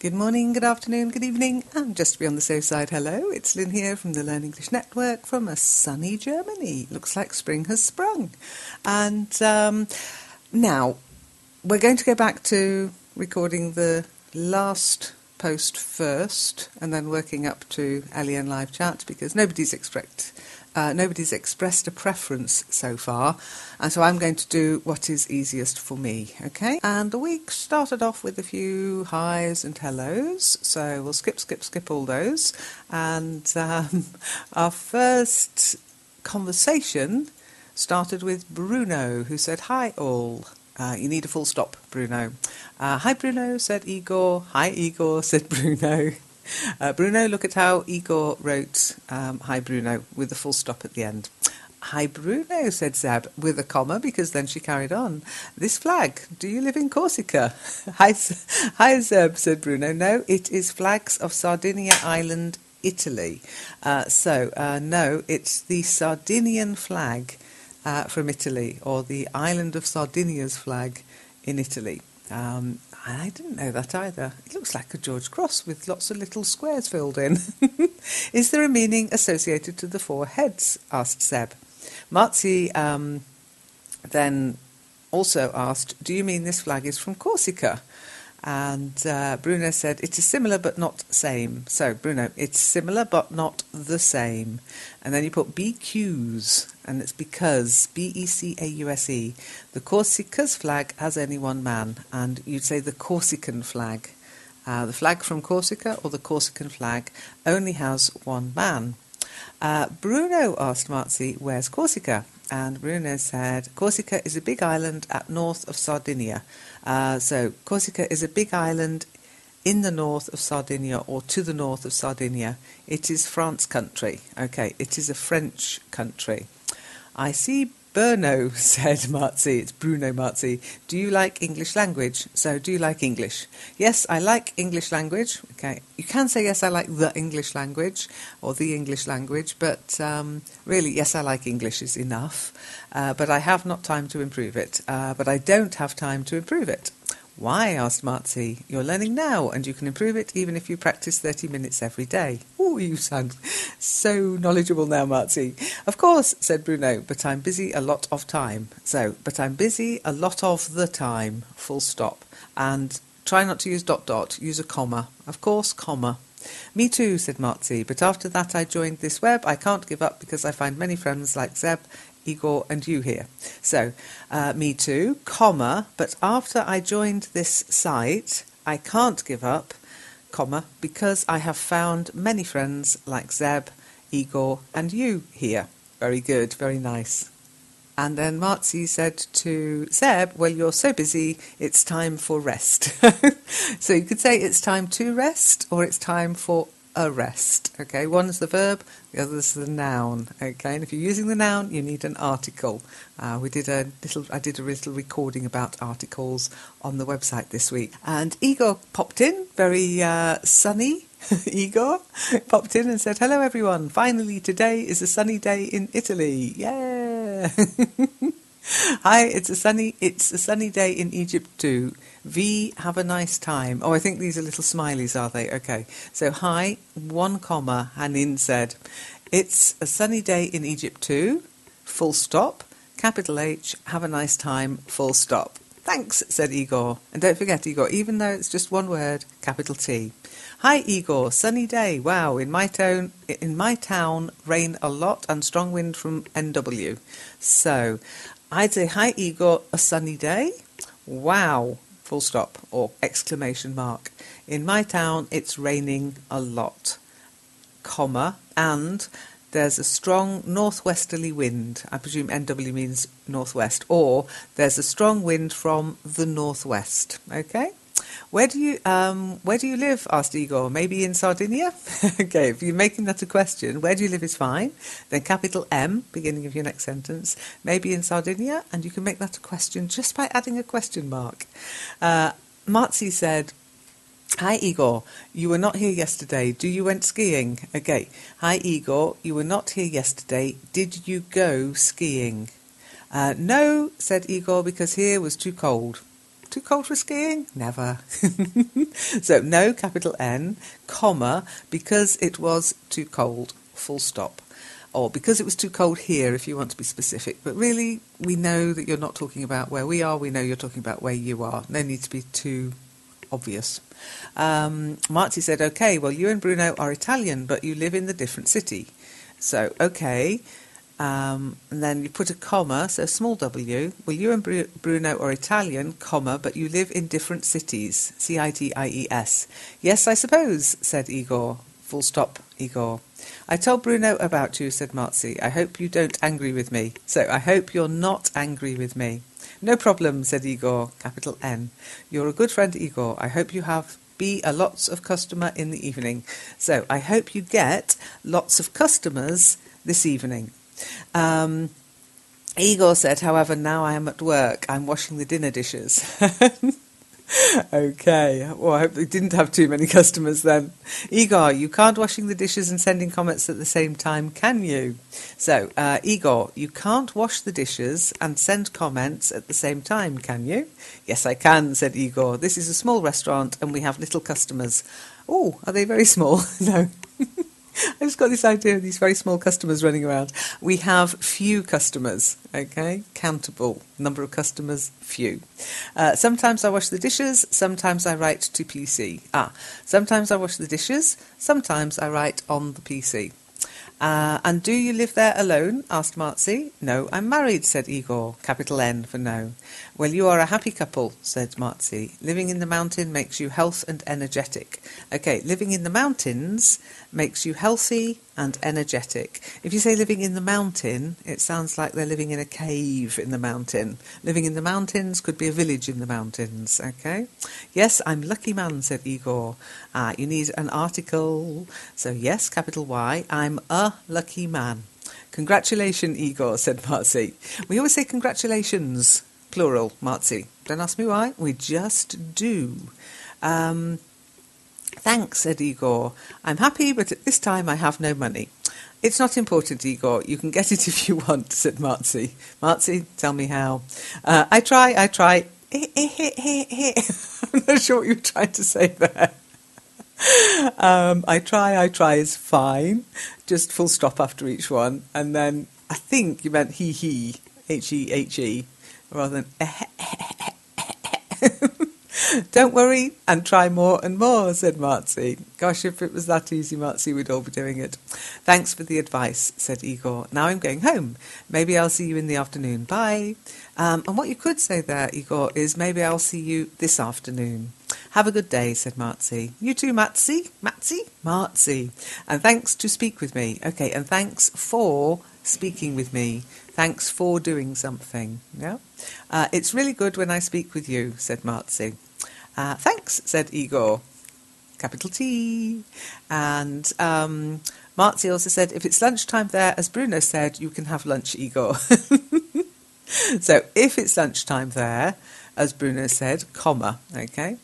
Good morning, good afternoon, good evening, and just to be on the safe side, hello, it's Lynn here from the Learn English Network from a sunny Germany. Looks like spring has sprung. And now, we're going to go back to recording the last post first and then working up to LEN Live Chat because nobody's expressed a preference so far, and so I'm going to do what is easiest for me, okay? And the week started off with a few highs and hellos, so we'll skip all those. And our first conversation started with Bruno, who said, "Hi all." You need a full stop, Bruno. "Hi Bruno," said Igor. "Hi Igor," said Bruno. Bruno, look at how Igor wrote "Hi Bruno" with a full stop at the end. "Hi Bruno," said Zeb, with a comma, because then she carried on. "This flag, do you live in Corsica?" Hi Zeb," said Bruno. "No, it is flags of Sardinia Island, Italy." No, it's the Sardinian flag from Italy, or the island of Sardinia's flag in Italy. I didn't know that either. It looks like a George Cross with lots of little squares filled in. "Is there a meaning associated to the four heads?" asked Seb. Marzi then also asked, "Do you mean this flag is from Corsica?" And Bruno said, "It is similar but not same." So, Bruno, it's similar but not the same. And then you put BQs, and it's because, BECAUSE. The Corsica's flag has only one man, and you'd say the Corsican flag. The flag from Corsica, or the Corsican flag, only has one man. Bruno asked Marzi, "Where's Corsica?" And Bruno said, "Corsica is a big island at north of Sardinia." So Corsica is a big island in the north of Sardinia, or to the north of Sardinia. It is France country. Okay, it is a French country. "I see Bruno," said Marzi. It's Bruno Marzi. "Do you like English language?" So, do you like English? Yes, I like English language. Okay, you can say yes, I like the English language, or the English language, but really, yes, I like English is enough. But I have not time to improve it. But I don't have time to improve it. "Why?" asked Marzi. "You're learning now, and you can improve it even if you practice 30 minutes every day." "Oh, you sound so knowledgeable now, Marzi." "Of course," said Bruno, "but I'm busy a lot of time." So, but I'm busy a lot of the time, full stop. And try not to use ... use a comma. Of course, comma. "Me too," said Marzi, "but after that I joined this web. I can't give up because I find many friends like Zeb, Igor and you here." So, me too, comma, but after I joined this site, I can't give up, comma, because I have found many friends like Zeb, Igor and you here. Very good, very nice. And then Marzi said to Zeb, "Well, you're so busy, it's time for rest." So you could say it's time to rest, or it's time for a rest. Okay, one is the verb, the other is the noun. Okay, and if you're using the noun, you need an article. I did a little recording about articles on the website this week. And Igor popped in, very sunny. Igor popped in and said, "Hello everyone, finally today is a sunny day in Italy. Yeah." "Hi, it's a sunny day in Egypt too. V, have a nice time." Oh, I think these are little smileys, are they? Okay. So, hi, one comma, Hanin said, "It's a sunny day in Egypt too, full stop, capital H, have a nice time, full stop." "Thanks," said Igor. And don't forget, Igor, even though it's just one word, capital T. "Hi, Igor, sunny day. Wow, in my town, rain a lot and strong wind from NW." So, I'd say, "Hi, Igor, a sunny day. Wow, full stop, or exclamation mark. In my town, it's raining a lot, comma, and there's a strong northwesterly wind." I presume NW means northwest, or there's a strong wind from the northwest. Okay. Where do you live?" asked Igor. "Maybe in Sardinia?" Okay, if you're making that a question, where do you live is fine. Then capital M, beginning of your next sentence. Maybe in Sardinia, and you can make that a question just by adding a question mark. Marzi said, "Hi Igor, you were not here yesterday. Do you went skiing?" Okay. "Hi Igor, you were not here yesterday. Did you go skiing?" No, said Igor, because here was too cold. Too cold for skiing? Never. So no, capital N, comma, because it was too cold, full stop. Or because it was too cold here, if you want to be specific. But really, we know that you're not talking about where we are. We know you're talking about where you are. No need to be too obvious. Marzi said, okay, well, you and Bruno are Italian, but you live in the different city. So, okay. And then you put a comma, so small w. Well, you and Bruno are Italian, comma, but you live in different cities. C-I-T-I-E-S. Yes, I suppose, said Igor. Full stop, Igor. I told Bruno about you, said Marzi. I hope you don't angry with me. So, I hope you're not angry with me. No problem, said Igor, capital N. You're a good friend, Igor. I hope you be a lots of customer in the evening. So, I hope you get lots of customers this evening. Igor said, however, now I am at work. I'm washing the dinner dishes. Okay, well, I hope they didn't have too many customers then. Igor, you can't washing the dishes and sending comments at the same time, can you? So, Igor, you can't wash the dishes and send comments at the same time, can you? Yes, I can, said Igor. This is a small restaurant and we have little customers. Oh, are they very small? No. I've just got this idea of these very small customers running around. We have few customers, okay? Countable. Number of customers, few. Sometimes I wash the dishes, sometimes I write to PC. Sometimes I wash the dishes, sometimes I write on the PC. And do you live there alone? Asked Marzi. No, I'm married, said Igor, capital N for no. Well, you are a happy couple, said Marzi. Living in the mountain makes you health and energetic. Okay, living in the mountains makes you healthy and energetic. If you say living in the mountain, it sounds like they're living in a cave in the mountain. Living in the mountains could be a village in the mountains, okay? Yes, I'm lucky man, said Igor. You need an article. So yes, capital Y, I'm a lucky man. Congratulations, Igor, said Marzi. We always say congratulations, plural, Marzi. Don't ask me why, we just do. Thanks, said Igor. I'm happy, but at this time I have no money. It's not important, Igor. You can get it if you want, said Marzi. Marzi, tell me how. I try. I'm not sure what you were trying to say there. I try is fine. Just full stop after each one. And then I think you meant he, H-E-H-E, rather than Don't worry and try more and more, said Marzi. Gosh, if it was that easy, Marzi, we'd all be doing it. Thanks for the advice, said Igor. Now I'm going home. Maybe I'll see you in the afternoon. Bye. And what you could say there, Igor, is maybe I'll see you this afternoon. Have a good day, said Marzi. You too, Matzi? Marzi. And thanks to speak with me. Okay, and thanks for speaking with me. Thanks for doing something. Yeah. It's really good when I speak with you, said Marzi. Thanks, said Igor. Capital T. And Marzi also said, if it's lunchtime there, as Bruno said, you can have lunch, Igor. So if it's lunchtime there, as Bruno said, comma, okay?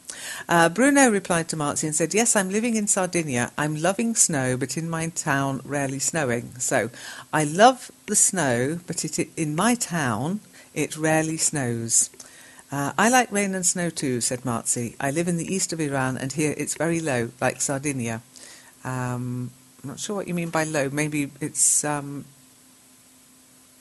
Bruno replied to Marzi and said, yes, I'm living in Sardinia. I'm loving snow, but in my town, rarely snowing. So I love the snow, but in my town, it rarely snows. I like rain and snow too, said Marzi. I live in the east of Iran, and here it's very low, like Sardinia. I'm not sure what you mean by low. Maybe it's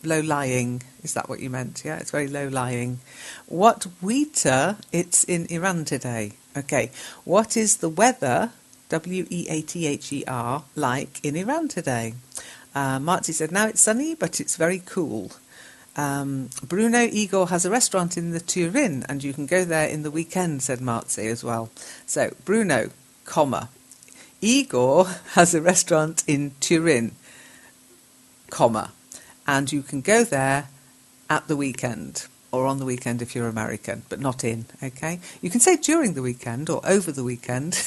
low-lying. Is that what you meant? Yeah, it's very low-lying. What weather it's in Iran today? Okay, what is the weather, W-E-A-T-H-E-R, like in Iran today? Marzi said, now it's sunny, but it's very cool. Bruno Igor has a restaurant in the Turin, and you can go there in the weekend, said Marzi as well. So, Bruno, comma, Igor has a restaurant in Turin, comma, and you can go there at the weekend, or on the weekend if you're American, but not in, okay? You can say during the weekend or over the weekend.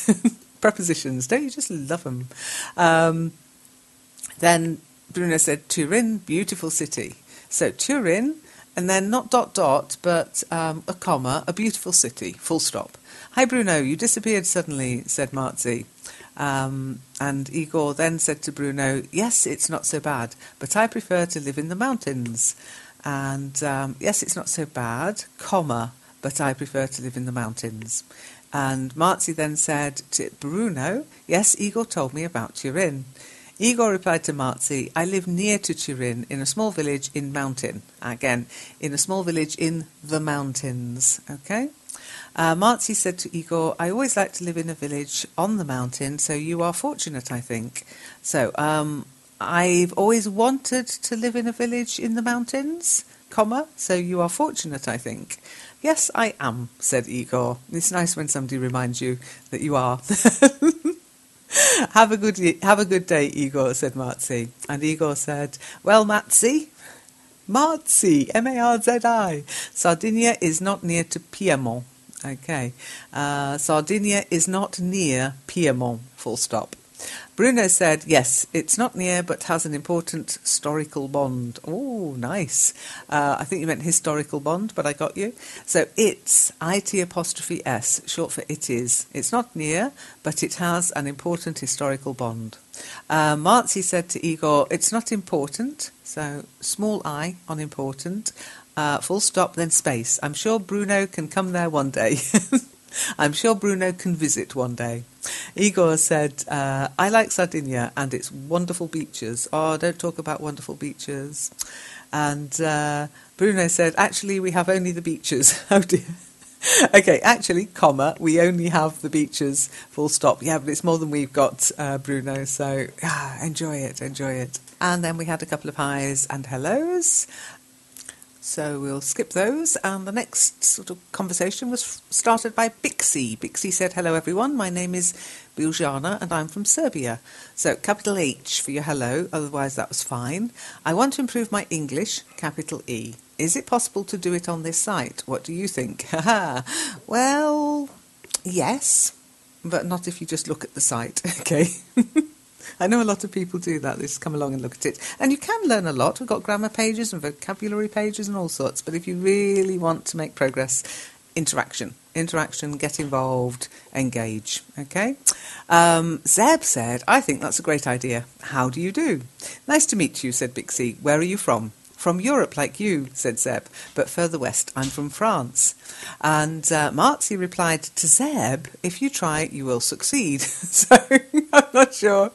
Prepositions, don't you just love them? Then Bruno said, Turin, beautiful city. So Turin, and then not ... but a comma, a beautiful city, full stop. Hi Bruno, you disappeared suddenly, said Marzi. And Igor then said to Bruno, yes, it's not so bad, but I prefer to live in the mountains. And yes, it's not so bad, comma, but I prefer to live in the mountains. And Marzi then said to Bruno, yes, Igor told me about Turin. Igor replied to Marzi, I live near to Turin in a small village in mountain. Again, in a small village in the mountains. Okay? Marzi said to Igor, I always like to live in a village on the mountain, so you are fortunate, I think. So, I've always wanted to live in a village in the mountains, comma, so you are fortunate, I think. Yes, I am, said Igor. It's nice when somebody reminds you that you are. Have a good day, Igor, said Marzi. And Igor said, well, Marzi, M-A-R-Z-I. Sardinia is not near to Piedmont. Okay. Sardinia is not near Piedmont, full stop. Bruno said, yes, it's not near, but has an important historical bond. Oh, nice. I think you meant historical bond, but I got you. So it's IT''S, short for it is. It's not near, but it has an important historical bond. Marzi said to Igor, it's not important, so small I, unimportant, full stop, then space. I'm sure Bruno can come there one day. I'm sure Bruno can visit one day. Igor said, I like Sardinia and its wonderful beaches. Oh, don't talk about wonderful beaches. And Bruno said, actually, we have only the beaches. Oh, dear. Okay, actually, comma, we only have the beaches, full stop. Yeah, but it's more than we've got, Bruno, so enjoy it. And then we had a couple of highs and hellos. So we'll skip those, and the next sort of conversation was started by Bixi. Bixi said, hello everyone, my name is Biljana and I'm from Serbia. So capital H for your hello, otherwise that was fine. I want to improve my English, capital E. Is it possible to do it on this site? What do you think? Well, yes, but not if you just look at the site, okay? I know a lot of people do that. They just come along and look at it. And you can learn a lot. We've got grammar pages and vocabulary pages and all sorts. But if you really want to make progress, interaction, get involved, engage. Okay? Zeb said, I think that's a great idea. How do you do? Nice to meet you, said Bixi. Where are you from? From Europe, like you, said Zeb, but further west. I'm from France. And Marzi replied to Zeb, if you try, you will succeed. So I'm not sure.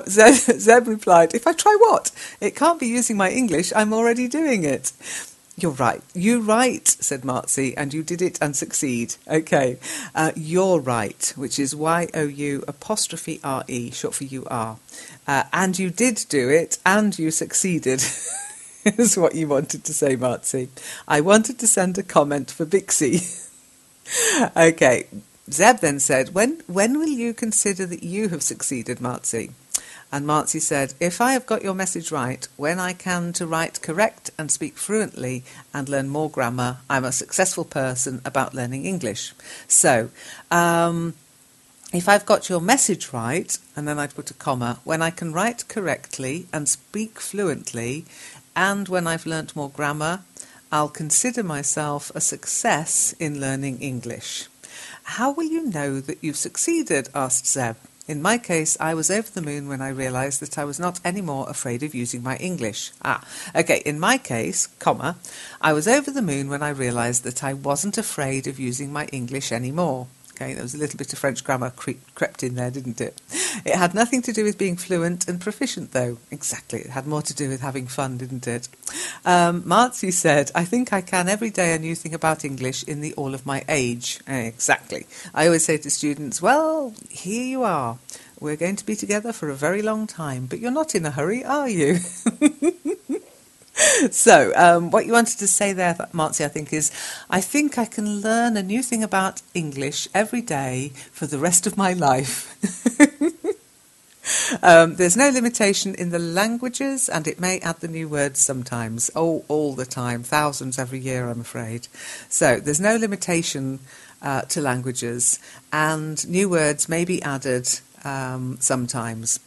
Zeb replied, if I try what? It can't be using my English, I'm already doing it. You're right, said Marzi, and you did it and succeed. Okay, you're right, which is Y-O-U''RE, short for you are. And you did do it, and you succeeded, is what you wanted to say, Marzi. I wanted to send a comment for Bixi. Okay. Zeb then said, when will you consider that you have succeeded, Marzi? And Marzi said, if I have got your message right, when I can to write correct and speak fluently and learn more grammar, I'm a successful person about learning English. So, if I've got your message right, and then I'd put a comma, when I can write correctly and speak fluently, and when I've learnt more grammar, I'll consider myself a success in learning English. How will you know that you've succeeded? Asked Zeb. In my case, I was over the moon when I realised that I was not any more afraid of using my English. Okay, in my case, comma, I was over the moon when I realised that I wasn't afraid of using my English anymore. Okay, there was a little bit of French grammar crept in there, didn't it? It had nothing to do with being fluent and proficient, though. Exactly, it had more to do with having fun, didn't it? Marzi said, I think I can every day a new thing about English in the all of my age. Exactly. I always say to students, well, here you are. We're going to be together for a very long time, but you're not in a hurry, are you? So, what you wanted to say there, Marzi, I think I can learn a new thing about English every day for the rest of my life. There's no limitation in the languages, and it may add the new words sometimes. Oh, all the time. Thousands every year, I'm afraid. So, there's no limitation to languages, and new words may be added sometimes.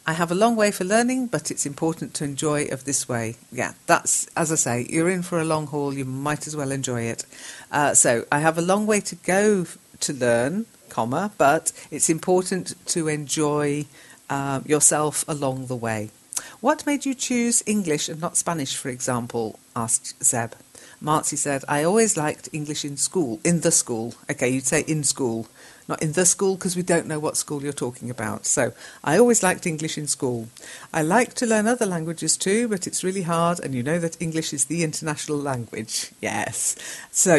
I have a long way for learning, but it's important to enjoy of this way. Yeah, that's, as I say, you're in for a long haul, you might as well enjoy it. So I have a long way to go to learn, comma, but it's important to enjoy yourself along the way. What made you choose English and not Spanish, for example? Asked Zeb. Marcy said, I always liked English in school. In the school. Okay, you'd say in school. Not in the school, because we don't know what school you're talking about. So, I always liked English in school. I like to learn other languages too, but it's really hard, and you know that English is the international language. Yes. So,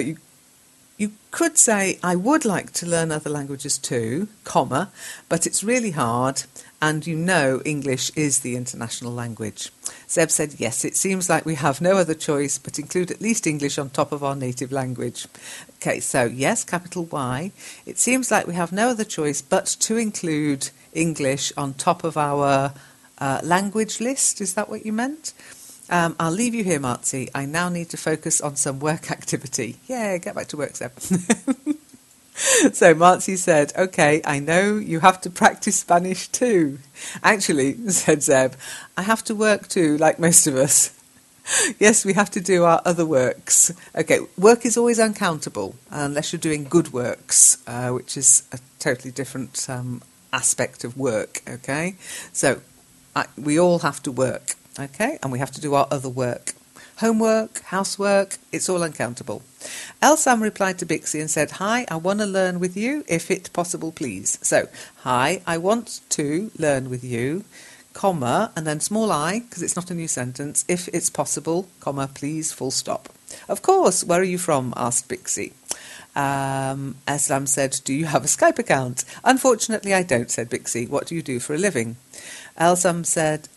you could say, I would like to learn other languages too, comma, but it's really hard, and you know English is the international language. Zeb said, yes, it seems like we have no other choice but include at least English on top of our native language. Okay, so yes, capital Y. It seems like we have no other choice but to include English on top of our language list. Is that what you meant? I'll leave you here, Marty. I now need to focus on some work activity. Yeah, get back to work, Zeb. So Marcy said, okay, I know you have to practice Spanish too. Actually, said Zeb, I have to work too, like most of us. Yes, we have to do our other works. Okay, work is always uncountable unless you're doing good works, which is a totally different aspect of work, okay? So we all have to work, okay? And we have to do our other work. Homework, housework, it's all uncountable. Elsam replied to Bixie and said, hi, I want to learn with you, if it's possible, please. So, hi, I want to learn with you, comma, and then small I, because it's not a new sentence, if it's possible, comma, please, full stop. Of course, where are you from? Asked Bixie. Eslam said, do you have a Skype account? Unfortunately, I don't, said Bixie. What do you do for a living? Eslam said,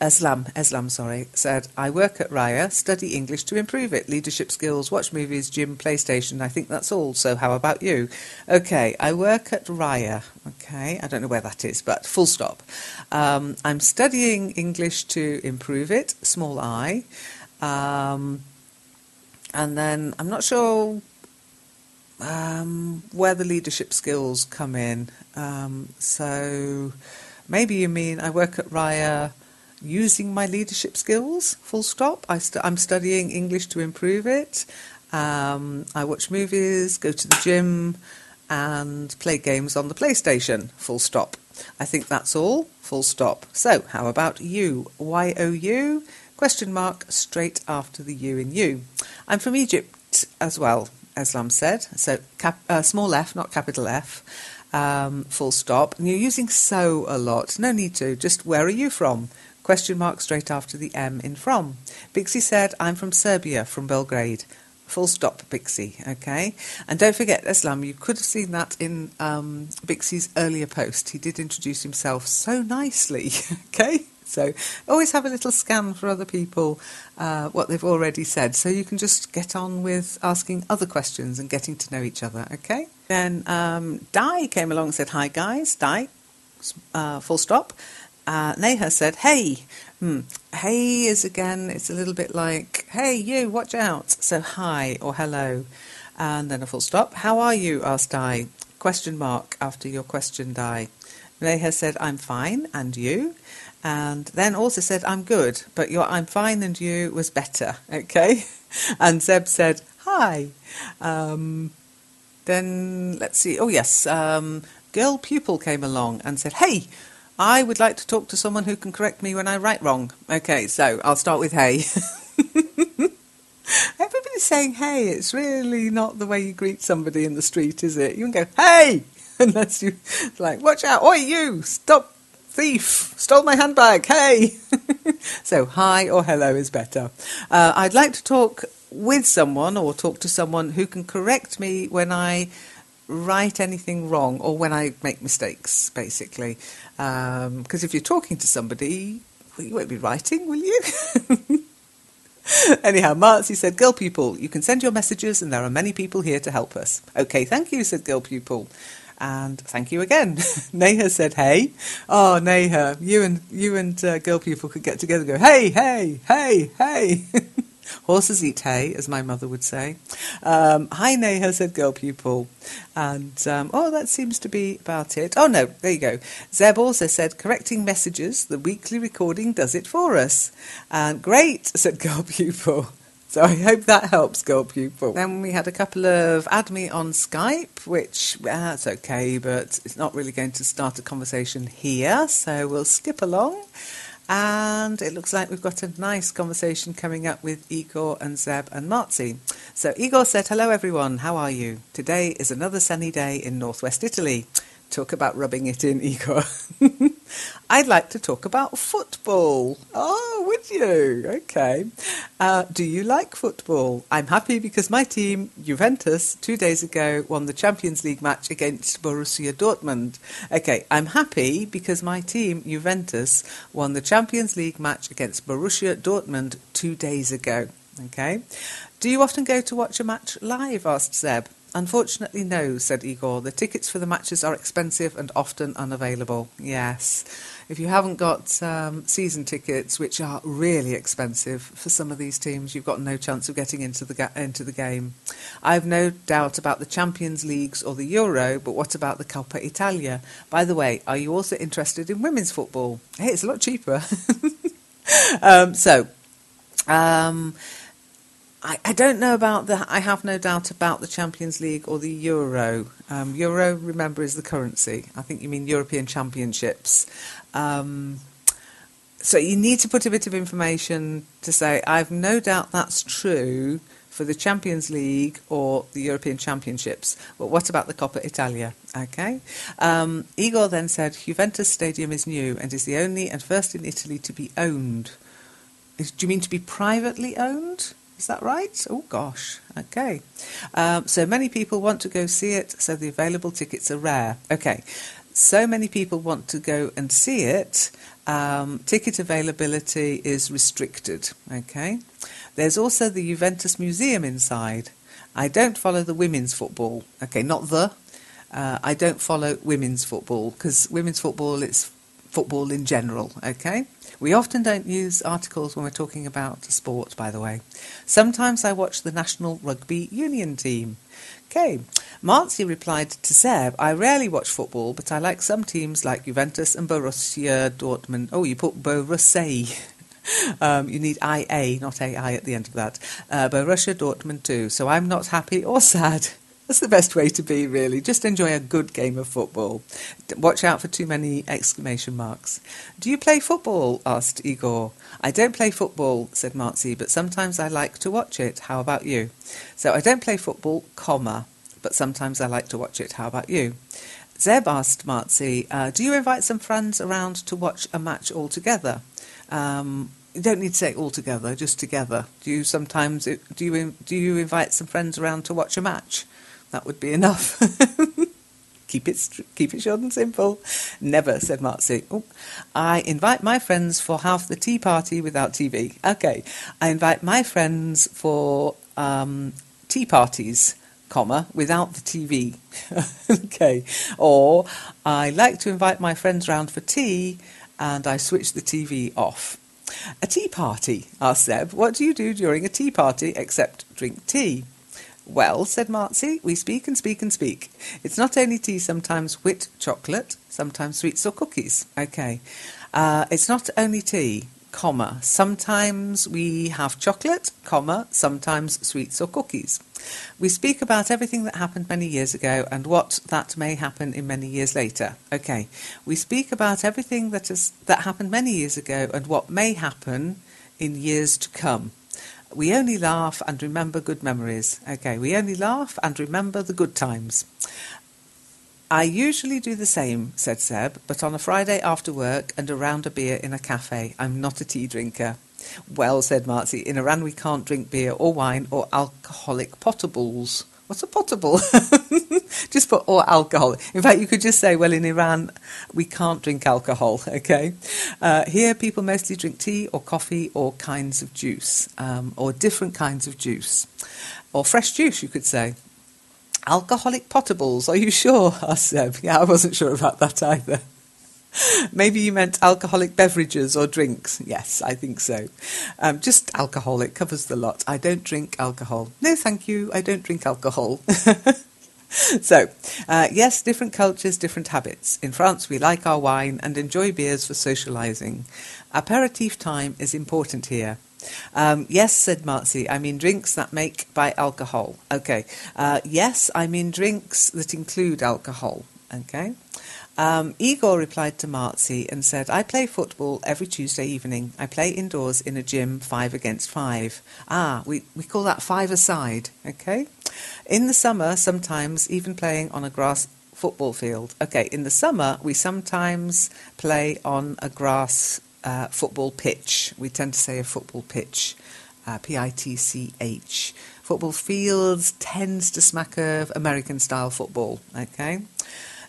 said, I work at Raya, study English to improve it, leadership skills, watch movies, gym, PlayStation. I think that's all. So how about you? Okay, I work at Raya. Okay, I don't know where that is, but full stop. I'm studying English to improve it, small I. And then I'm not sure where the leadership skills come in. So maybe you mean I work at Raya using my leadership skills, full stop. I'm studying English to improve it. I watch movies, go to the gym, and play games on the PlayStation, full stop. I think that's all, full stop. So how about you? Y-O-U, question mark, straight after the U in you. I'm from Egypt as well, Eslam said. So small f, not capital F. Full stop. And you're using so a lot. No need to. Just where are you from? Question mark straight after the M in from. Bixie said, I'm from Serbia, from Belgrade. Full stop, Bixie. Okay. And don't forget, Eslam, you could have seen that in Bixie's earlier post. He did introduce himself so nicely. Okay. So always have a little scan for other people, what they've already said, so you can just get on with asking other questions and getting to know each other, okay? Then Di came along and said, hi guys, Di, full stop. Neha said, hey. Hey is again, it's a little bit like, hey you, watch out. So hi or hello. And then a full stop. How are you? Asked Di. Question mark after your question, Di. Neha said, I'm fine, and you? And then also said, I'm good, but your I'm fine and you was better, okay? And Zeb said, hi. Then, let's see, oh yes, girl pupil came along and said, hey, I would like to talk to someone who can correct me when I write wrong. Okay, so I'll start with hey. Everybody's saying hey, it's really not the way you greet somebody in the street, is it? You can go, hey, unless you, like, watch out, oi you, stop. Thief, stole my handbag, hey! So, hi or hello is better. I'd like to talk with someone or talk to someone who can correct me when I write anything wrong or when I make mistakes, basically. Because if you're talking to somebody, well, you won't be writing, will you? Anyhow, Marcy said, girl pupil, you can send your messages and there are many people here to help us. Okay, thank you, said girl pupil. And thank you again. Neha said, hey. Oh, Neha, you and girl pupil could get together and go, hey, hey, hey, hey. Horses eat hay, as my mother would say. Hi, Neha, said girl pupil. And, that seems to be about it. Oh, no, there you go. Zeb also said, correcting messages, the weekly recording does it for us. And great, said girl pupil. So I hope that helps, girl pupil. Then we had a couple of add me on Skype, which, that's okay, but it's not really going to start a conversation here, so we'll skip along. And it looks like we've got a nice conversation coming up with Igor and Zeb and Marzi. So Igor said, hello everyone, how are you? Today is another sunny day in northwest Italy. Talk about rubbing it in, Igor. I'd like to talk about football. Oh, would you? Okay. Do you like football? I'm happy because my team, Juventus, 2 days ago won the Champions League match against Borussia Dortmund. Okay, I'm happy because my team, Juventus, won the Champions League match against Borussia Dortmund 2 days ago. Okay. Do you often go to watch a match live? Asked Zeb. Unfortunately, no, said Igor. The tickets for the matches are expensive and often unavailable. Yes. If you haven't got season tickets, which are really expensive for some of these teams, you've got no chance of getting into the game. I have no doubt about the Champions Leagues or the Euro, but what about the Coppa Italia? By the way, are you also interested in women's football? Hey, it's a lot cheaper. I don't know about I have no doubt about the Champions League or the Euro. Euro, remember, is the currency. I think you mean European Championships. So you need to put a bit of information to say, I've no doubt that's true for the Champions League or the European Championships. But what about the Coppa Italia? Okay. Igor then said, Juventus Stadium is new and is the only and first in Italy to be owned. Do you mean to be privately owned? Is that right? Oh, gosh. Okay. So many people want to go see it, so the available tickets are rare. Okay. So many people want to go and see it. Ticket availability is restricted. Okay. There's also the Juventus Museum inside. I don't follow the women's football. Okay, not the. I don't follow women's football because women's football, it's football in general. Okay. We often don't use articles when we're talking about sport, by the way. Sometimes I watch the National Rugby Union team. Okay. Marzi replied to Zeb, I rarely watch football, but I like some teams like Juventus and Borussia Dortmund. Oh, you put Borussia. You need IA, not AI at the end of that. Borussia Dortmund too. So I'm not happy or sad. That's the best way to be, really. Just enjoy a good game of football. Watch out for too many exclamation marks. Do you play football? Asked Igor. I don't play football, said Marzi, but sometimes I like to watch it. How about you? So I don't play football, but sometimes I like to watch it. How about you? Zeb asked Marzi, do you invite some friends around to watch a match all together? You don't need to say all together, just together. Do you invite some friends around to watch a match? That would be enough. Keep it short and simple. Never, said Marzi. Oh, I invite my friends for half the tea party without TV. Okay, I invite my friends for tea parties, without the TV. Okay, or I like to invite my friends round for tea and I switch the TV off. A tea party, asked Zeb. What do you do during a tea party except drink tea? Well, said Marzi, we speak and speak and speak. It's not only tea, sometimes wit chocolate, sometimes sweets or cookies. Okay. It's not only tea, sometimes we have chocolate, sometimes sweets or cookies. We speak about everything that happened many years ago and what that may happen in many years later. Okay. We speak about everything that happened many years ago and what may happen in years to come. We only laugh and remember good memories. Okay, we only laugh and remember the good times. I usually do the same, said Zeb, but on a Friday after work and around a beer in a cafe. I'm not a tea drinker. Well, said Marzi, in Iran we can't drink beer or wine or alcoholic potables. What's a potable? Just put or alcohol. In fact, you could just say, well, in Iran, we can't drink alcohol, okay? Here, people mostly drink tea or coffee or kinds of juice, or different kinds of juice. Or fresh juice, you could say. Alcoholic potables, are you sure? Asked Zeb. Yeah, I wasn't sure about that either. Maybe you meant alcoholic beverages or drinks. Yes, I think so. Just alcohol, it covers the lot. I don't drink alcohol. No, thank you, I don't drink alcohol. So, yes, different cultures, different habits. In France, we like our wine and enjoy beers for socialising. Aperitif time is important here. Yes, said Marzi, I mean drinks that make by alcohol. Okay. Yes, I mean drinks that include alcohol. Okay. Igor replied to Marzi and said, I play football every Tuesday evening. I play indoors in a gym 5 against 5. We call that 5-a-side, okay? In the summer, sometimes even playing on a grass football field. Okay, in the summer, we sometimes play on a grass football pitch. We tend to say a football pitch, P-I-T-C-H. Football fields tends to smack of American-style football, okay?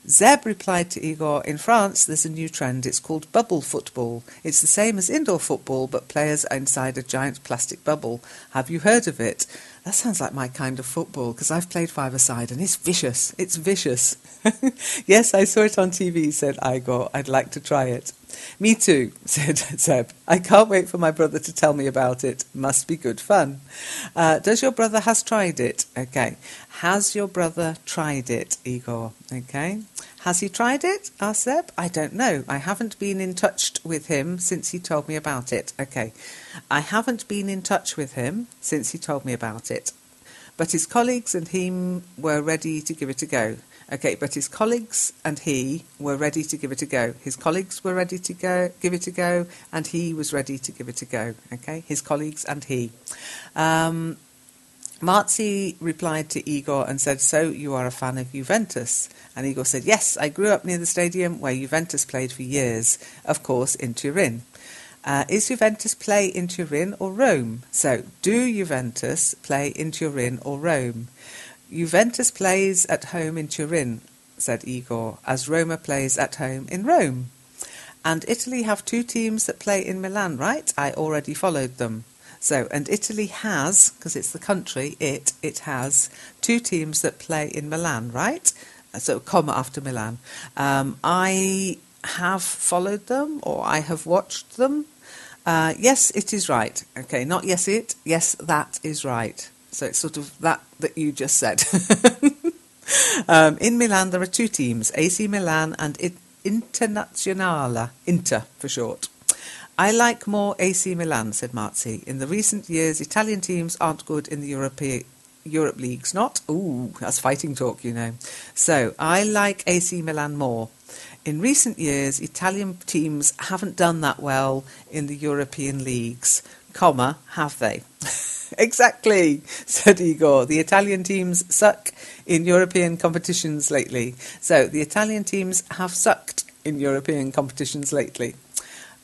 Zeb replied to Igor, in France there's a new trend, it's called bubble football. It's the same as indoor football, but players are inside a giant plastic bubble. Have you heard of it? That sounds like my kind of football, because I've played 5-a-side and it's vicious. It's vicious. Yes, I saw it on TV, said Igor. I'd like to try it. Me too, said Zeb. I can't wait for my brother to tell me about it. Must be good fun. Does your brother has tried it? Okay. Has your brother tried it, Igor? Okay. Has he tried it? Asked Zeb. I don't know. I haven't been in touch with him since he told me about it. Okay. I haven't been in touch with him since he told me about it. But his colleagues and him were ready to give it a go. Okay, but his colleagues and he were ready to give it a go. His colleagues were ready to give it a go, and he was ready to give it a go. Okay, his colleagues and he. Marzi replied to Igor and said, so you are a fan of Juventus? And Igor said, yes, I grew up near the stadium where Juventus played for years, of course, in Turin. Is Juventus play in Turin or Rome? So, do Juventus play in Turin or Rome? Juventus plays at home in Turin, said Igor, as Roma plays at home in Rome. And Italy have 2 teams that play in Milan, right? I already followed them. So, and Italy has, because it's the country, it has 2 teams that play in Milan, right? So, comma after Milan. I have followed them, or I have watched them. Yes, it is right. Okay, not yes it, yes that is right. So it's sort of that you just said. In Milan there are 2 teams, AC Milan and Internazionale, Inter for short. I like more AC Milan, said Marzi. In the recent years, Italian teams aren't good in the Europe leagues, not? Ooh, that's fighting talk, you know. So, I like AC Milan more. In recent years, Italian teams haven't done that well in the European leagues, comma, have they? Exactly, said Igor. The Italian teams suck in European competitions lately. So, the Italian teams have sucked in European competitions lately.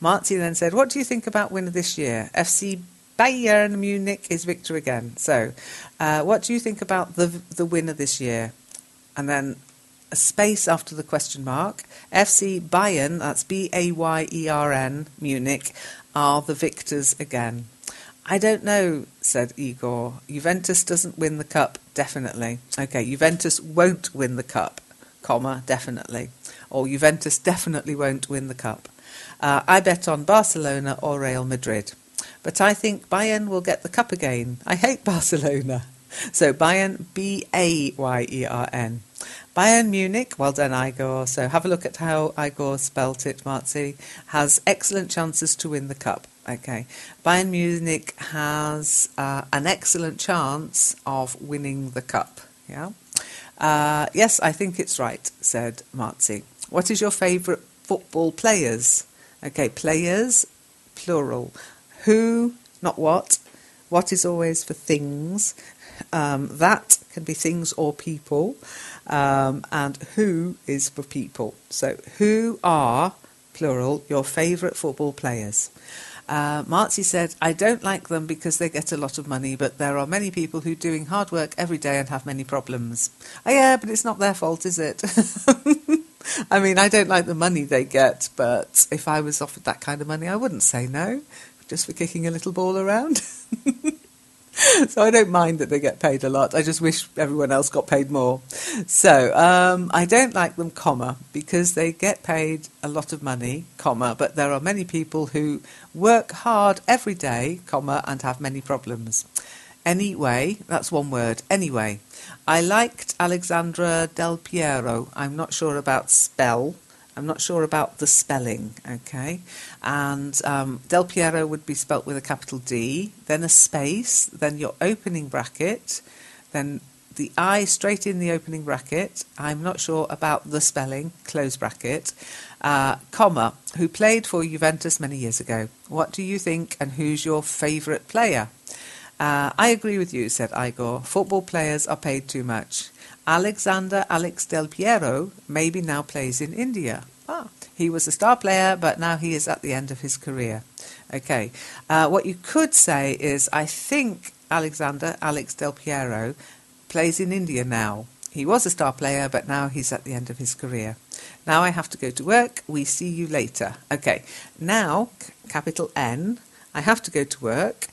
Marzi then said, what do you think about winner this year? FC Bayern Munich is victor again. So, what do you think about the winner this year? And then a space after the question mark. FC Bayern, that's B-A-Y-E-R-N, Munich, are the victors again. I don't know, said Igor. Juventus doesn't win the cup, definitely. Okay, Juventus won't win the cup, comma, definitely. Or Juventus definitely won't win the cup. I bet on Barcelona or Real Madrid. But I think Bayern will get the cup again. I hate Barcelona. So Bayern, B-A-Y-E-R-N. Bayern Munich, well done Igor. So have a look at how Igor spelt it, Marzi. Has excellent chances to win the cup. Okay. Bayern Munich has an excellent chance of winning the cup. Yeah. Yes, I think it's right, said Marzi. What is your favourite football players? Okay, players, plural. Who, not what. What is always for things. That can be things or people. And who is for people. So, who are, plural, your favourite football players? Marzi said, I don't like them because they get a lot of money, but there are many people who are doing hard work every day and have many problems. Oh, yeah, but it's not their fault, is it? I mean, I don't like the money they get, but if I was offered that kind of money, I wouldn't say no, just for kicking a little ball around. So I don't mind that they get paid a lot. I just wish everyone else got paid more. So I don't like them, comma, because they get paid a lot of money, comma, but there are many people who work hard every day, comma, and have many problems. Anyway, that's one word, anyway. I liked Alexandra Del Piero. I'm not sure about spell. I'm not sure about the spelling, okay? And Del Piero would be spelt with a capital D, then a space, then your opening bracket, then the I straight in the opening bracket. I'm not sure about the spelling, close bracket, comma, who played for Juventus many years ago. What do you think and who's your favourite player? I agree with you, said Igor. Football players are paid too much. Alexander Alex Del Piero maybe now plays in India. He was a star player, but now he is at the end of his career. Okay, what you could say is, I think Alexander Alex Del Piero plays in India now. He was a star player, but now he's at the end of his career. Now I have to go to work. We see you later. Okay, now, capital N, I have to go to work,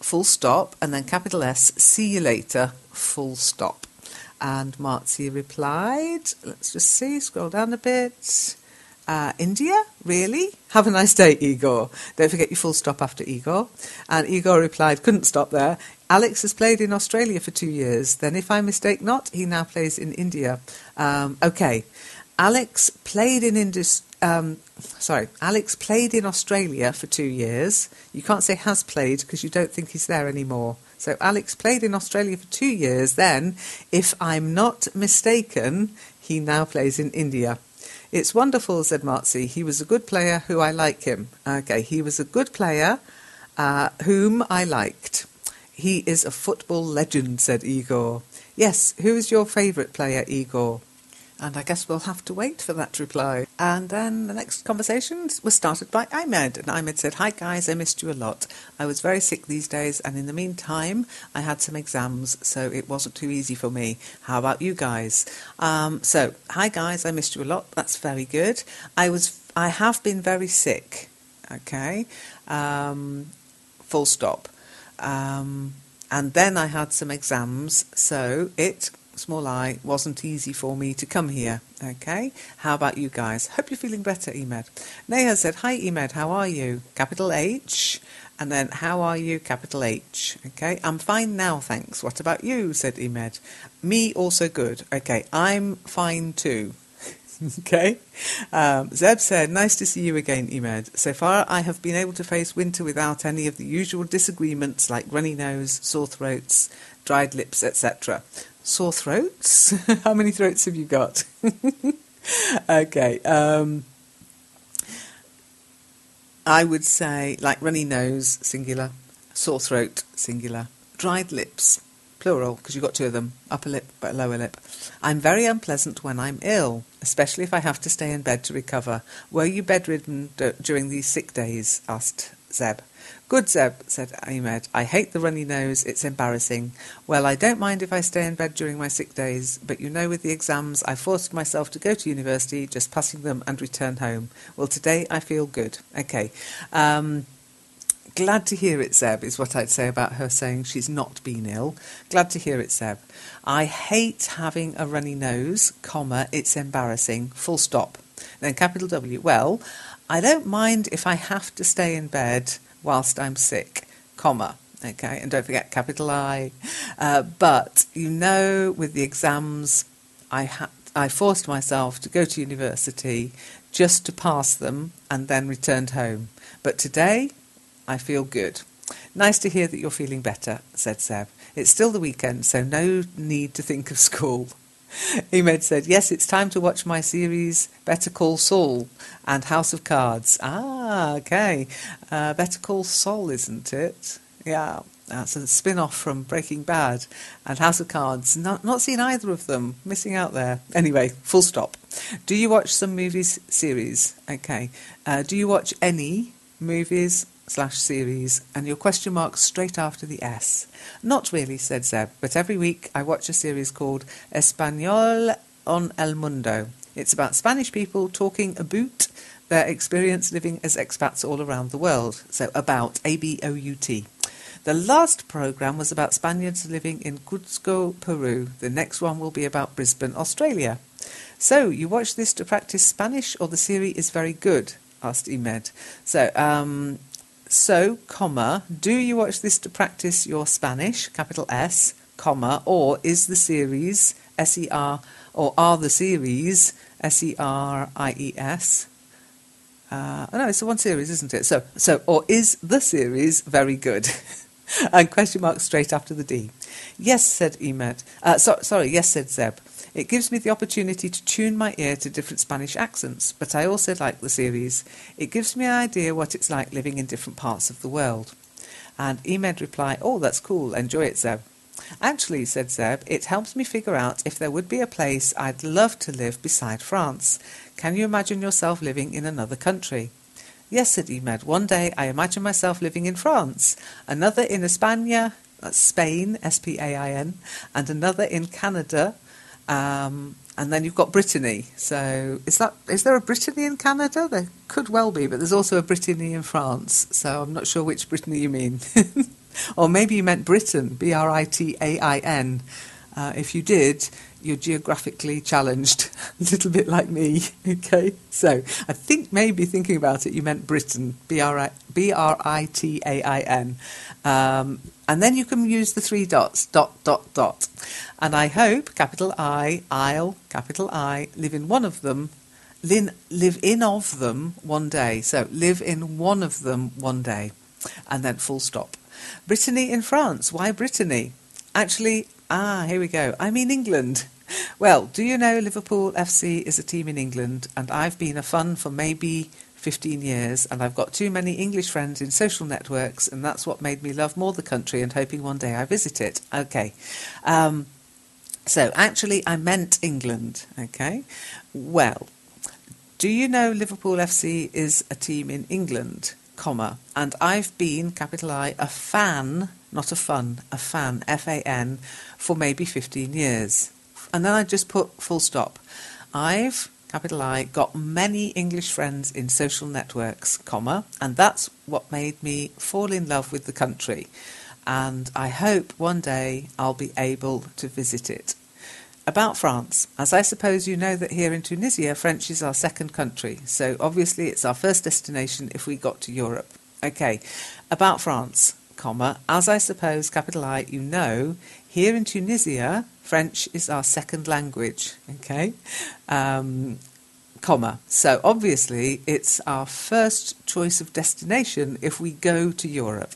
full stop, and then capital S, see you later, full stop. And Marzi replied, let's just see, scroll down a bit. India? Really? Have a nice day, Igor. Don't forget your full stop after Igor. And Igor replied, couldn't stop there. Alex has played in Australia for 2 years. Then, if I mistake not, he now plays in India. Okay. Alex played in Alex played in Australia for 2 years. You can't say has played because you don't think he's there anymore. So Alex played in Australia for 2 years. Then, if I'm not mistaken, he now plays in India. It's wonderful, said Marzi. He was a good player who I like him. Okay, he was a good player whom I liked. He is a football legend, said Igor. Yes, who is your favourite player, Igor? And I guess we'll have to wait for that reply. And then the next conversation was started by Ahmed. And Ahmed said, hi guys, I missed you a lot. I was very sick these days, and in the meantime, I had some exams, so it wasn't too easy for me. How about you guys? So, hi guys, I missed you a lot. That's very good. I have been very sick. Okay. Full stop. And then I had some exams, so small I, wasn't easy for me to come here. Okay, how about you guys? Hope you're feeling better, Emed. Neha said, hi Emed, how are you? Capital H, and then how are you? Capital H. Okay, I'm fine now, thanks. What about you? Said Emed. Me also good. Okay, I'm fine too. Okay. Zeb said, nice to see you again, Emed. So far I have been able to face winter without any of the usual disagreements like runny nose, sore throats, dried lips, etc. Sore throats? How many throats have you got? Okay. I would say like runny nose, singular, sore throat, singular, dried lips, plural, because you've got two of them, upper lip but lower lip. I'm very unpleasant when I'm ill, especially if I have to stay in bed to recover. Were you bedridden during these sick days? Asked Zeb. Good, Zeb, said Ahmed. I hate the runny nose. It's embarrassing. Well, I don't mind if I stay in bed during my sick days, but you know with the exams I forced myself to go to university, just passing them and return home. Well, today I feel good. Okay. Glad to hear it, Zeb, is what I'd say about her saying she's not been ill. Glad to hear it, Zeb. I hate having a runny nose, comma, it's embarrassing, full stop. Then capital W. Well, I don't mind if I have to stay in bed whilst I'm sick, comma, okay, and don't forget capital I. But, you know, with the exams, I forced myself to go to university just to pass them and then returned home. But today, I feel good. Nice to hear that you're feeling better, said Seb. It's still the weekend, so no need to think of school. Ahmed said, yes, it's time to watch my series Better Call Saul and House of Cards. Ah, okay. Better Call Saul, isn't it? Yeah, that's a spin-off from Breaking Bad and House of Cards. Not seen either of them. Missing out there. Anyway, full stop. Do you watch some movies series? Okay. Do you watch any movies /series, and your question mark straight after the S. Not really, said Zeb, but every week I watch a series called Español on el Mundo. It's about Spanish people talking about their experience living as expats all around the world. So about, A-B-O-U-T. The last programme was about Spaniards living in Cuzco, Peru. The next one will be about Brisbane, Australia. So, you watch this to practice Spanish, or the series is very good? Asked Ahmed. So, comma, do you watch this to practice your Spanish, capital S, comma, or is the series, S-E-R, or are the series, S-E-R-I-E-S? No, it's the one series, isn't it? So, or is the series very good? And question mark straight after the D. Yes, said Emed. Yes, said Zeb. It gives me the opportunity to tune my ear to different Spanish accents, but I also like the series. It gives me an idea what it's like living in different parts of the world. And Emed replied, oh, that's cool, enjoy it, Zeb. Actually, said Zeb, it helps me figure out if there would be a place I'd love to live beside France. Can you imagine yourself living in another country? Yes, said Emed, one day I imagine myself living in France, another in España, that's Spain, S-P-A-I-N, and another in Canada, and then you've got Brittany. So is there a Brittany in Canada? There could well be, but there's also a Brittany in France, so I'm not sure which Brittany you mean. Or maybe you meant Britain, B-R-I-T-A-I-N. If you did, you're geographically challenged, a little bit like me, okay? So I think maybe thinking about it, you meant Britain, B-R-I-T-A-I-N. And then you can use the 3 dots, ... And I hope, capital I, I'll, capital I, live in one of them, live in of them one day. So live in one of them one day. And then full stop. Brittany in France. Why Brittany? Actually, here we go. I mean England. Well, do you know Liverpool FC is a team in England, and I've been a fan for maybe 15 years, and I've got too many English friends in social networks, and that's what made me love more the country and hoping one day I visit it. Okay. So actually I meant England. Okay. Well, do you know Liverpool FC is a team in England, comma, and I've been, capital I, a fan, not a fun, a fan, F-A-N, for maybe 15 years. And then I just put full stop. I've, capital I, got many English friends in social networks, comma, and that's what made me fall in love with the country. And I hope one day I'll be able to visit it. About France, as I suppose you know that here in Tunisia, French is our second country, so obviously it's our first destination if we got to Europe. Okay, about France, comma, as I suppose, capital I, you know, here in Tunisia, French is our second language, okay, comma, so obviously it's our first choice of destination if we go to Europe.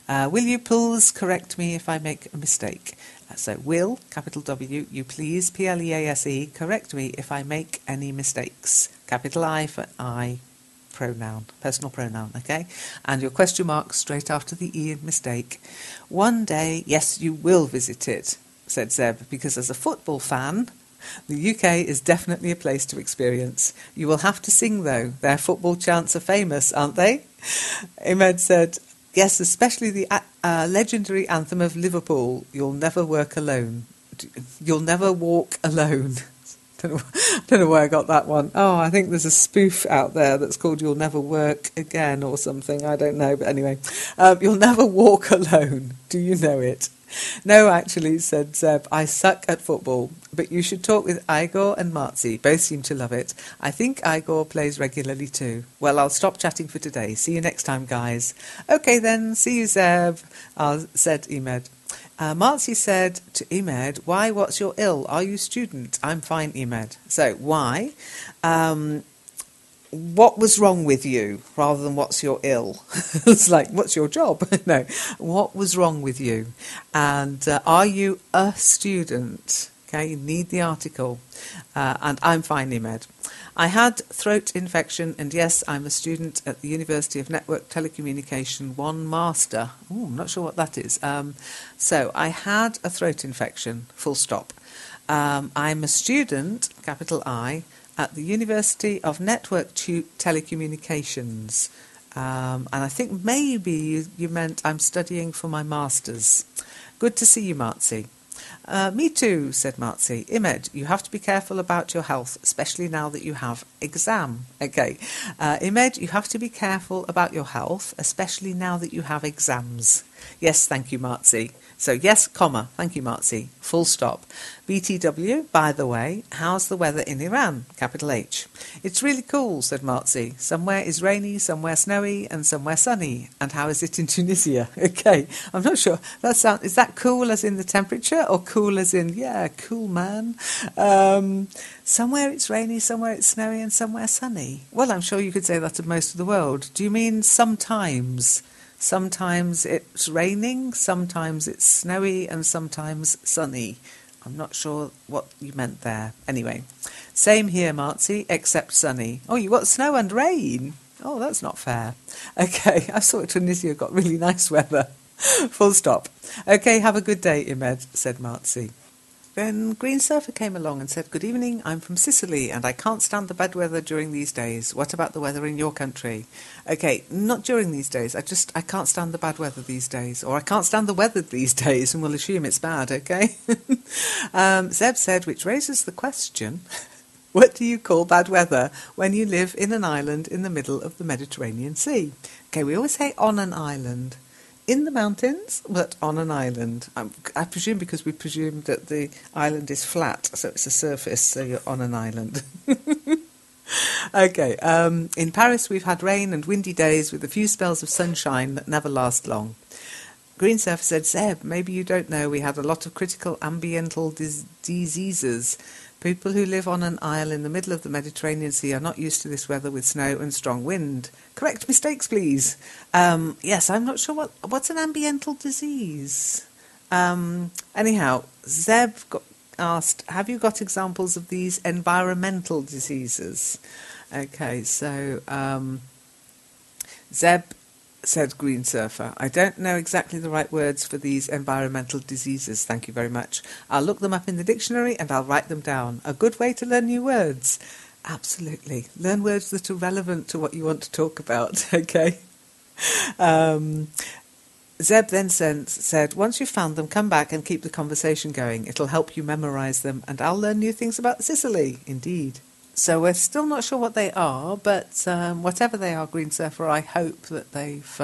Will you please correct me if I make a mistake? So will, capital W, you please, P-L-E-A-S-E, correct me if I make any mistakes. Capital I for I, pronoun, personal pronoun, okay? And your question mark straight after the E in mistake. One day, yes, you will visit it, said Zeb, because as a football fan, the UK is definitely a place to experience. You will have to sing, though. Their football chants are famous, aren't they? Ahmed said, yes, especially the legendary anthem of Liverpool, You'll Never Work Alone. You'll Never Walk Alone. Don't know where I got that one. Oh, I think there's a spoof out there that's called You'll Never Work Again or something. I don't know. But anyway, You'll Never Walk Alone. Do you know it? No, actually, said Zeb, I suck at football, but you should talk with Igor and Marzi. Both seem to love it. I think Igor plays regularly too. Well, I'll stop chatting for today. See you next time, guys. Okay then, see you, Zeb, said Emed. Marzi said to Emed, why, what's your ill? Are you student? I'm fine, Emed. So, why? What was wrong with you, rather than what's your ill? It's like, what's your job? No, what was wrong with you? And are you a student? Okay, you need the article. And I'm fine, Emed. I had throat infection, and yes, I'm a student at the University of Network Telecommunication 1 Master. Oh, I'm not sure what that is. So I had a throat infection, full stop. I'm a student, capital I, at the University of Network Telecommunications. And I think maybe you meant I'm studying for my Masters. Good to see you, Marzi. Me too, said Marzi. Imed, you have to be careful about your health, especially now that you have exam. Okay. Imed, you have to be careful about your health, especially now that you have exams. Yes, thank you, Marzi. So yes, comma, thank you, Marzi, full stop. BTW, by the way, how's the weather in Iran? Capital H. It's really cool, said Marzi. Somewhere is rainy, somewhere snowy, and somewhere sunny. And how is it in Tunisia? Okay, I'm not sure. Is that cool as in the temperature, or cool as in, yeah, cool man? Somewhere it's rainy, somewhere it's snowy, and somewhere sunny. Well, I'm sure you could say that of most of the world. Do you mean sometimes Sometimes it's raining, sometimes it's snowy, and sometimes sunny. I'm not sure what you meant there. Anyway, same here, Marzi, except sunny. Oh, you got snow and rain. Oh, that's not fair. Okay, I saw Tunisia got really nice weather. Full stop. Okay, have a good day, Imed, said Marzi. Then Green Surfer came along and said, "Good evening, I'm from Sicily and I can't stand the bad weather during these days. What about the weather in your country?" Okay, not during these days. I can't stand the bad weather these days. Or I can't stand the weather these days, and we'll assume it's bad, okay? Zeb said, which raises the question, what do you call bad weather when you live in an island in the middle of the Mediterranean Sea? Okay, we always say on an island. In the mountains, but on an island. I presume because we presume that the island is flat, so it's a surface, so you're on an island. Okay, in Paris we've had rain and windy days with a few spells of sunshine that never last long. Green Surfer said, "Zeb, maybe you don't know we had a lot of critical ambiental diseases. People who live on an isle in the middle of the Mediterranean Sea are not used to this weather with snow and strong wind. Correct mistakes, please." Yes, I'm not sure what's an ambiental disease. Anyhow, Zeb asked, have you got examples of these environmental diseases? Okay, so Zeb said Green Surfer, "I don't know exactly the right words for these environmental diseases, thank you very much. I'll look them up in the dictionary and I'll write them down. A good way to learn new words." Absolutely. Learn words that are relevant to what you want to talk about, okay? Zeb then said, "Once you've found them, come back and keep the conversation going. It'll help you memorise them, and I'll learn new things about Sicily." Indeed. So we're still not sure what they are, but whatever they are, Green Surfer, I hope that they've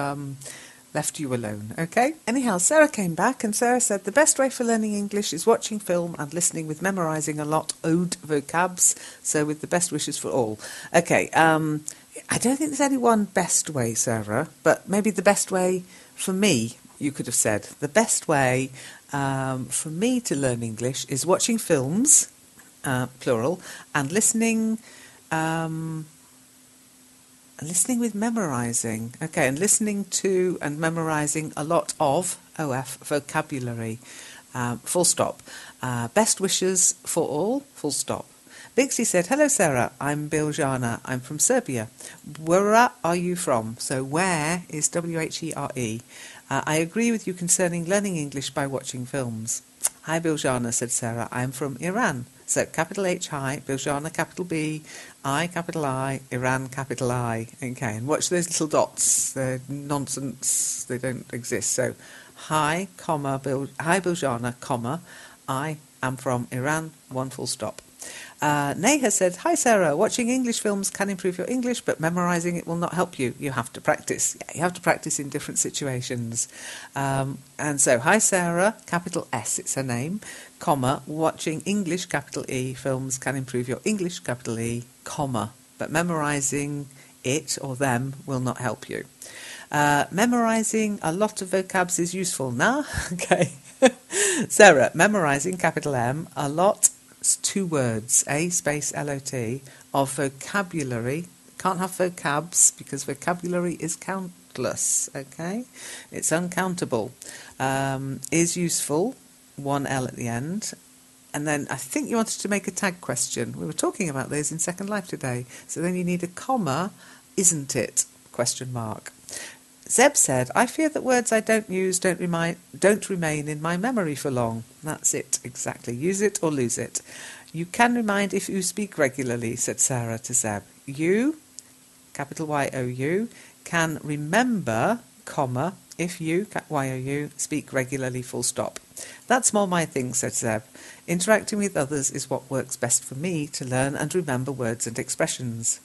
left you alone, okay? Anyhow, Sarah came back and Sarah said, "The best way for learning English is watching film and listening with memorising a lot ode vocabs, so with the best wishes for all." Okay, I don't think there's any one best way, Sarah, but maybe the best way for me, you could have said. The best way for me to learn English is watching films, plural, and listening with memorising. Okay, and listening to and memorising a lot of OF vocabulary. Full stop. Best wishes for all. Full stop. Bixie said, "Hello Sarah, I'm Biljana. I'm from Serbia. Where are you from?" So where is WHERE. "I agree with you concerning learning English by watching films." "Hi Biljana," said Sarah. "I'm from Iran." So capital H hi, Biljana capital B, I capital I, Iran capital I. Okay, and watch those little dots. They're nonsense. They don't exist. So hi, comma, hi Biljana, comma, I am from Iran, one full stop. Neha said, "Hi Sarah, watching English films can improve your English, but memorising it will not help you. You have to practice. Yeah, you have to practice in different situations." And so, hi Sarah, capital S, it's her name, comma, watching English, capital E, films can improve your English, capital E, comma, but memorising it or them will not help you. Memorising a lot of vocabs is useful. Nah? Okay. Sarah, memorising, capital M, a lot, it's 2 words, A space LOT, of vocabulary. Can't have vocabs because vocabulary is countless, okay? It's uncountable. Is useful, 1 L at the end. And then I think you wanted to make a tag question. We were talking about those in Second Life today. So then you need a comma, isn't it? Question mark. Zeb said, "I fear that words I don't use don't remain in my memory for long." That's it, exactly. Use it or lose it. "You can remind if you speak regularly," said Sarah to Zeb. "You, capital Y-O-U, can remember, comma, if you, Y-O-U, speak regularly, full stop." "That's more my thing," said Zeb. "Interacting with others is what works best for me to learn and remember words and expressions."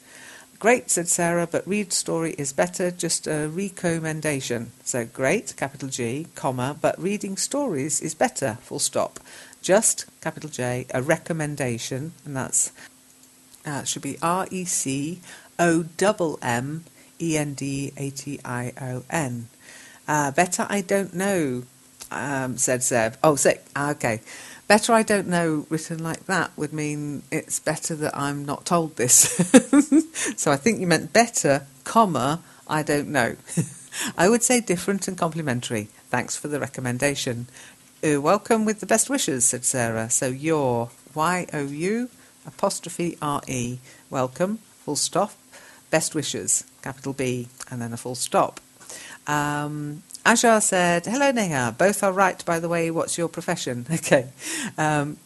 "Great," said Sarah, "but read story is better, just a recommendation." So great, capital G, comma, but reading stories is better, full stop. Just, capital J, a recommendation, and that's should be RECOMMENDATION. Better I don't know, said Zeb. Okay. Better I don't know written like that would mean it's better that I'm not told this. So I think you meant better, comma, I don't know. I would say different and complimentary. Thanks for the recommendation. Welcome with the best wishes, said Sarah. So you're Y-O-U apostrophe R-E. Welcome, full stop, best wishes, capital B, and then a full stop. Ajar said, hello Neha, both are right, by the way, what's your profession? Okay,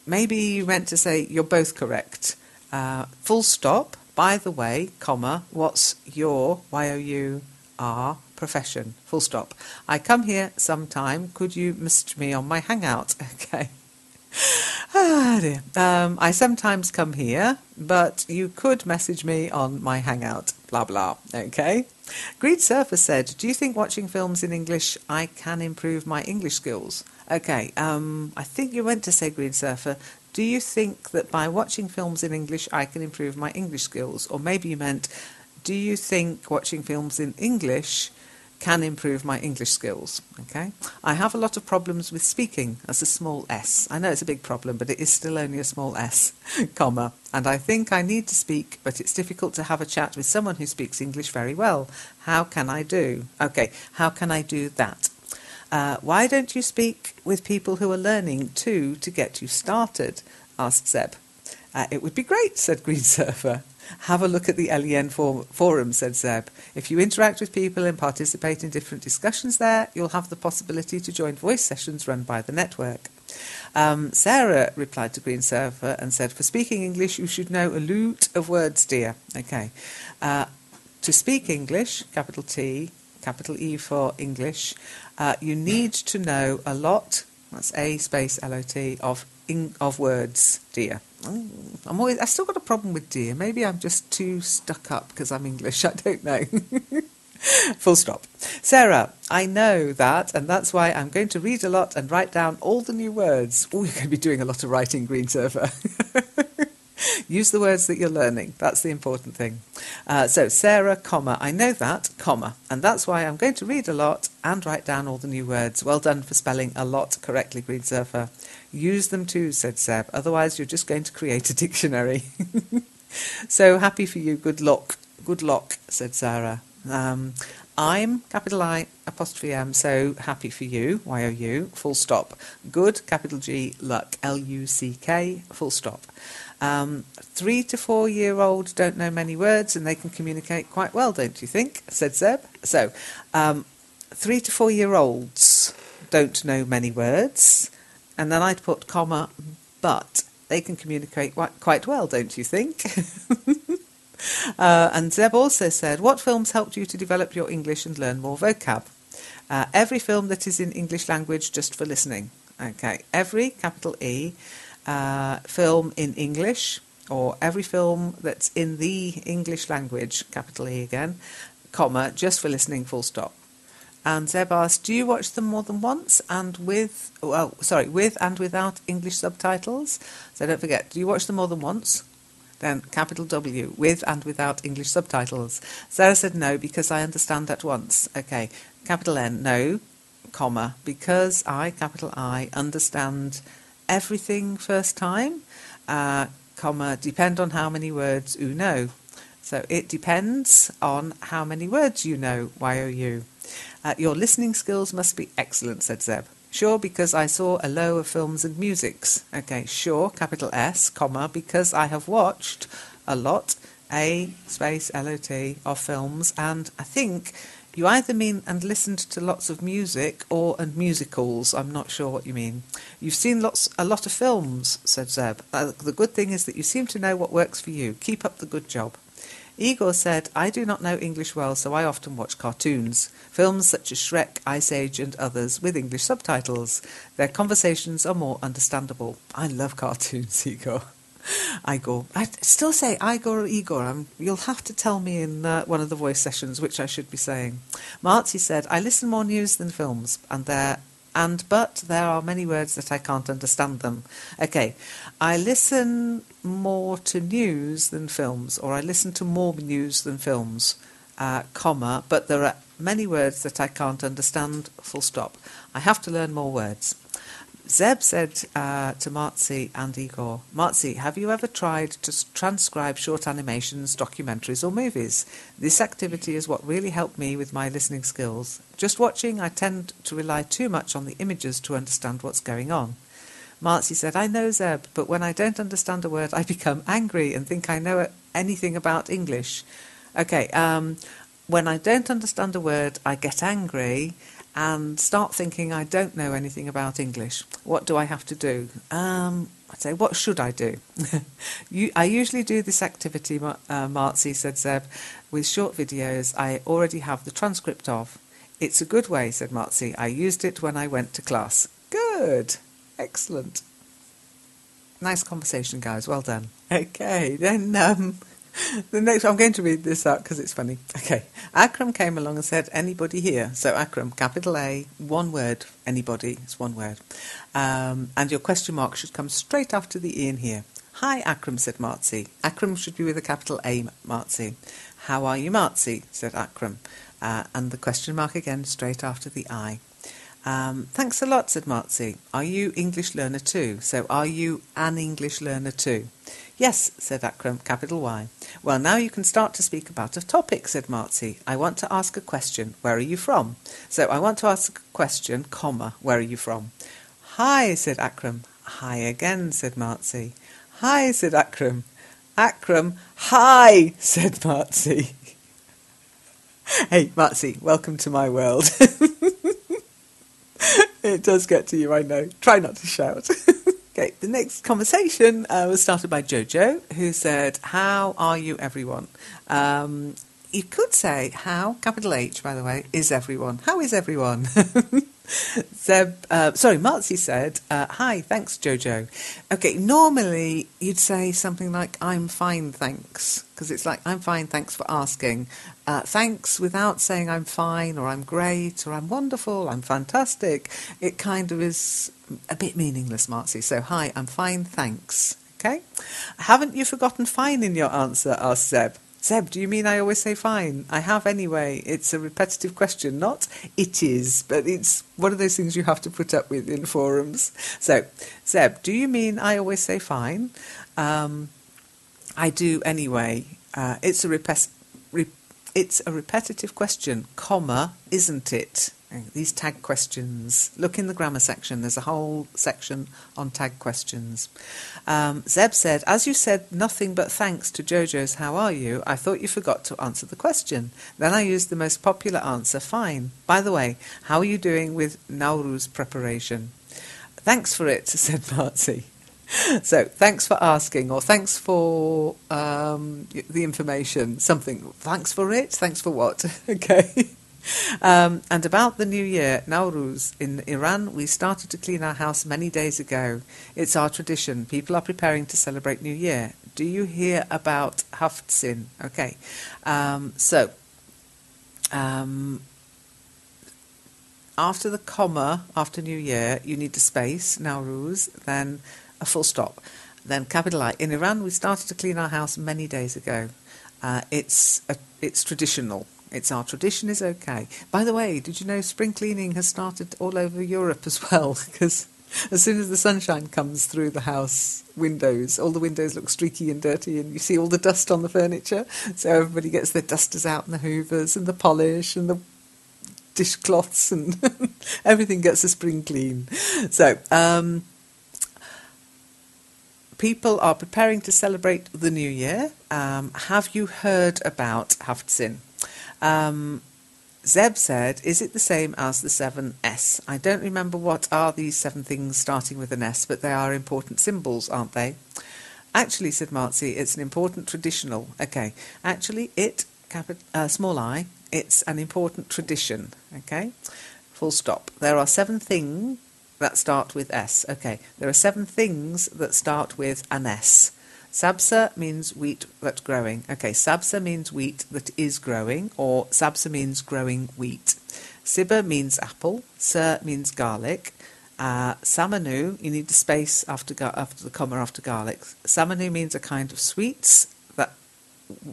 maybe you meant to say you're both correct. Full stop, by the way, comma, what's your, Y-O-U-R, profession, full stop. I come here sometime, could you message me on my Hangout? Okay. Ah, dear. I sometimes come here, but you could message me on my Hangout, blah, blah, okay? Greed Surfer said, do you think watching films in English, I can improve my English skills? Okay, I think you went to say, Greed Surfer, do you think that by watching films in English, I can improve my English skills? Or maybe you meant, do you think watching films in English can improve my English skills? Okay, I have a lot of problems with speaking as a small s. I know it's a big problem, but it is still only a small s, comma, and I think I need to speak, but it's difficult to have a chat with someone who speaks English very well. How can I do? Okay, how can I do that? Why don't you speak with people who are learning too to get you started? Asked Zeb. It would be great, said Green Surfer. Have a look at the LEN forum, said Zeb. If you interact with people and participate in different discussions there, you'll have the possibility to join voice sessions run by the network. Sarah replied to Green Surfer and said, for speaking English, you should know a lot of words, dear. Okay. To speak English, capital T, capital E for English, you need to know a lot, that's A space L-O-T, of words, dear. I still got a problem with dear. Maybe I'm just too stuck up because I'm English. I don't know. Full stop. Sarah, I know that, and that's why I'm going to read a lot and write down all the new words. Oh, you're going to be doing a lot of writing, Green Surfer. Use the words that you're learning. That's the important thing. So Sarah, comma, I know that, comma, and that's why I'm going to read a lot and write down all the new words. Well done for spelling a lot correctly, Green Surfer. Use them too, said Seb. Otherwise, you're just going to create a dictionary. So happy for you. Good luck. Good luck, said Sarah. I'm, capital I, apostrophe M, so happy for you, Y-O-U, full stop. Good, capital G, luck, L-U-C-K, full stop. 3 to 4 year old don't know many words and they can communicate quite well, don't you think? Said Zeb. So, 3 to 4 year olds don't know many words, and then I'd put comma, but they can communicate quite well, don't you think? And Zeb also said, what films helped you to develop your English and learn more vocab? Every film that is in English language just for listening. Okay, every, capital E, film in English, or every film that's in the English language, capital E again, comma, just for listening, full stop. And Zeb asked, do you watch them more than once and with and without English subtitles? So don't forget, do you watch them more than once? Then capital W, with and without English subtitles. Sarah said no, because I understand at once. Okay, capital N, no, comma, because I, capital I, understand everything first time, comma, depend on how many words you know. So it depends on how many words you know, Y-O-U. Your listening skills must be excellent, said Zeb. Sure, because I saw a low of films and musics. Okay, sure, capital S, comma, because I have watched a lot, A space L-O-T, of films, and I think you either mean and listened to lots of music or and musicals. I'm not sure what you mean. You've seen a lot of films, said Zeb. The good thing is that you seem to know what works for you. Keep up the good job. Igor said, I do not know English well, so I often watch cartoons. Films such as Shrek, Ice Age and others with English subtitles. Their conversations are more understandable. I love cartoons, Igor. Igor. I still say Igor or Igor. You'll have to tell me in one of the voice sessions which I should be saying. Marty said, I listen more news than films, but there are many words that I can't understand them. Okay, I listen more to news than films, or I listen to more news than films, comma, but there are many words that I can't understand, full stop. I have to learn more words. Zeb said to Marzi and Igor, Marzi, have you ever tried to transcribe short animations, documentaries or movies? This activity is what really helped me with my listening skills. Just watching, I tend to rely too much on the images to understand what's going on. Marzi said, I know, Zeb, but when I don't understand a word, I become angry and think I know anything about English. Okay, when I don't understand a word, I get angry and start thinking I don't know anything about English. What do I have to do? I'd say, what should I do? I usually do this activity, Marzi, said Zeb, with short videos I already have the transcript of. It's a good way, said Marzi. I used it when I went to class. Good. Excellent. Nice conversation, guys. Well done. Okay, then the next, I'm going to read this out because it's funny. Okay, Akram came along and said, anybody here? So Akram, capital A, one word, anybody, it's one word. And your question mark should come straight after the E in here. Hi, Akram, said Marzi. Akram should be with a capital A, Marzi. How are you, Marzi? Said Akram. And the question mark again straight after the I. Thanks a lot, said Marzi. Are you English learner too? So are you an English learner too? Yes, said Akram, capital Y. Well, now you can start to speak about a topic, said Marzi. I want to ask a question. Where are you from? So I want to ask a question, comma, where are you from? Hi, said Akram. Hi again, said Marzi. Hi, said Akram. Akram, hi, said Marzi. Hey, Marzi, welcome to my world. It does get to you, I know. Try not to shout. Okay, the next conversation was started by Jojo, who said, how are you, everyone? You could say, how, capital H, by the way, is everyone? How is everyone? Marzi said, hi, thanks, Jojo. Okay, normally you'd say something like, I'm fine, thanks, because it's like, I'm fine, thanks for asking. Thanks without saying I'm fine, or I'm great, or I'm wonderful, I'm fantastic. It kind of is a bit meaningless, Marzi. So, hi, I'm fine, thanks. Okay? Haven't you forgotten fine in your answer? Asked Zeb. Zeb, do you mean I always say fine? I have anyway. It's a repetitive question, not it is, but it's one of those things you have to put up with in forums. So, Zeb, do you mean I always say fine? I do anyway. It's a repetitive question, comma, isn't it? These tag questions. Look in the grammar section. There's a whole section on tag questions. Zeb said, as you said nothing but thanks to Jojo's how are you, I thought you forgot to answer the question. Then I used the most popular answer, fine. By the way, how are you doing with Nowruz preparation? Thanks for it, said Marzi. So, thanks for asking, or thanks for the information, something. Thanks for it? Thanks for what? Okay. And about the new year, Nowruz, in Iran, we started to clean our house many days ago. It's our tradition. People are preparing to celebrate New Year. Do you hear about Haftzin? Okay. After the comma, after New Year, you need a space, Nowruz, then a full stop, then capital I. In Iran, we started to clean our house many days ago. It's traditional. It's our tradition is okay. By the way, did you know spring cleaning has started all over Europe as well? Because as soon as the sunshine comes through the house windows, all the windows look streaky and dirty and you see all the dust on the furniture. So everybody gets their dusters out and the hoovers and the polish and the dishcloths and everything gets a spring clean. So, people are preparing to celebrate the new year. Have you heard about Haftzin? Zeb said, is it the same as the 7S? I don't remember what are these 7 things starting with an S, but they are important symbols, aren't they? Actually, said Marzi, it's an important traditional. Okay, actually, small I, it's an important tradition. Okay, full stop. There are 7 things that start with S. Okay, there are 7 things that start with an S. Sabza means wheat that's growing. Okay, sabza means wheat that is growing, or sabza means growing wheat. Sibba means apple. Sir means garlic. Samanu, you need the space after the comma after garlic. Samanu means a kind of sweets that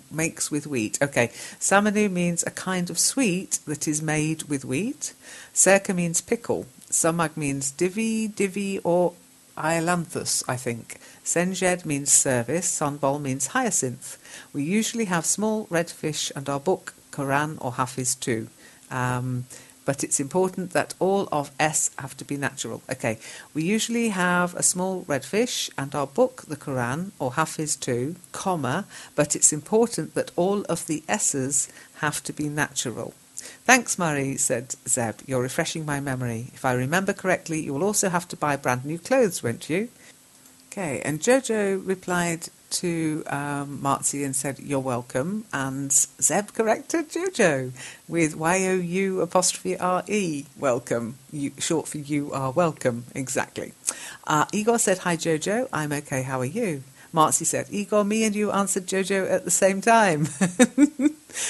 makes with wheat. Okay, samanu means a kind of sweet that is made with wheat. Sirka means pickle. Samag means divi or ailanthus, I think. Senjed means service. Sonbol means hyacinth. We usually have small red fish and our book, Quran or Hafiz too. But it's important that all of S have to be natural. Okay, we usually have a small red fish and our book, the Quran, or Hafiz too, comma, but it's important that all of the S's have to be natural. Thanks, Murray, said Zeb. You're refreshing my memory. If I remember correctly, you will also have to buy brand new clothes, won't you? Okay, and Jojo replied to Marzi and said, you're welcome, and Zeb corrected Jojo with YOU''RE, welcome, short for you are welcome, exactly. Igor said, hi Jojo, I'm okay, how are you? Marzi said, Igor, me and you answered Jojo at the same time.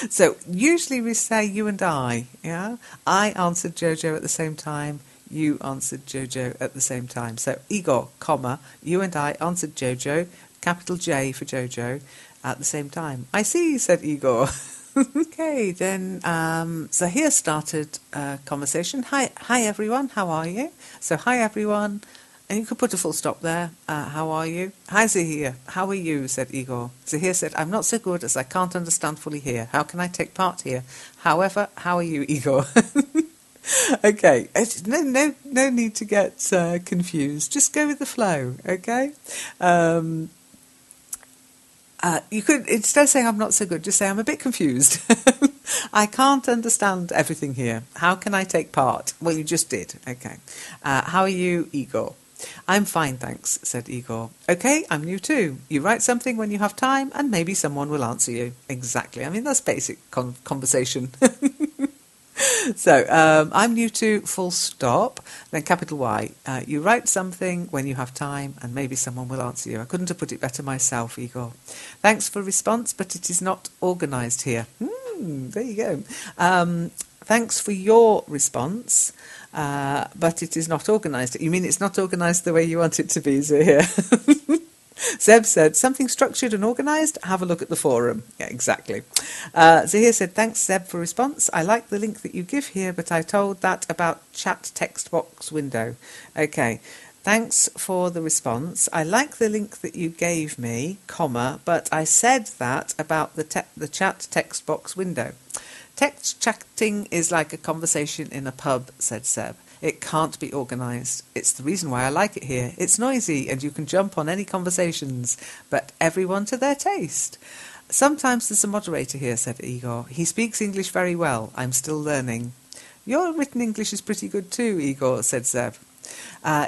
So usually we say you and I, yeah? I answered Jojo at the same time, you answered Jojo at the same time. So Igor, comma, you and I answered Jojo, capital J for Jojo, at the same time. I see, said Igor. Okay, then Zahir started a conversation. Hi everyone, how are you? So hi everyone, and you could put a full stop there. How are you? Hi Zahir, how are you? Said Igor. Zahir said, I'm not so good as I can't understand fully here. How can I take part here? However, how are you, Igor? Okay, no need to get confused. Just go with the flow, okay? You could, instead of saying I'm not so good, just say I'm a bit confused. I can't understand everything here. How can I take part? Well, you just did. Okay. How are you, Igor? I'm fine, thanks, said Igor. Okay, I'm new too. You write something when you have time and maybe someone will answer you. Exactly. I mean, that's basic conversation. So, I'm new to full stop, then capital Y. You write something when you have time and maybe someone will answer you. I couldn't have put it better myself, Igor. Thanks for response, but it is not organised here. There you go. Thanks for your response, but it is not organised. You mean it's not organised the way you want it to be, Zahir? Zeb said, something structured and organised? Have a look at the forum. Yeah, exactly. Zahir said, thanks, Zeb, for response. I like the link that you give here, but I told that about chat text box window. Okay. Thanks for the response. I like the link that you gave me, comma, but I said that about the chat text box window. Text chatting is like a conversation in a pub, said Seb. It can't be organised. It's the reason why I like it here. It's noisy and you can jump on any conversations, but everyone to their taste. Sometimes there's a moderator here, said Igor. He speaks English very well. I'm still learning. Your written English is pretty good too, Igor, said Zeb.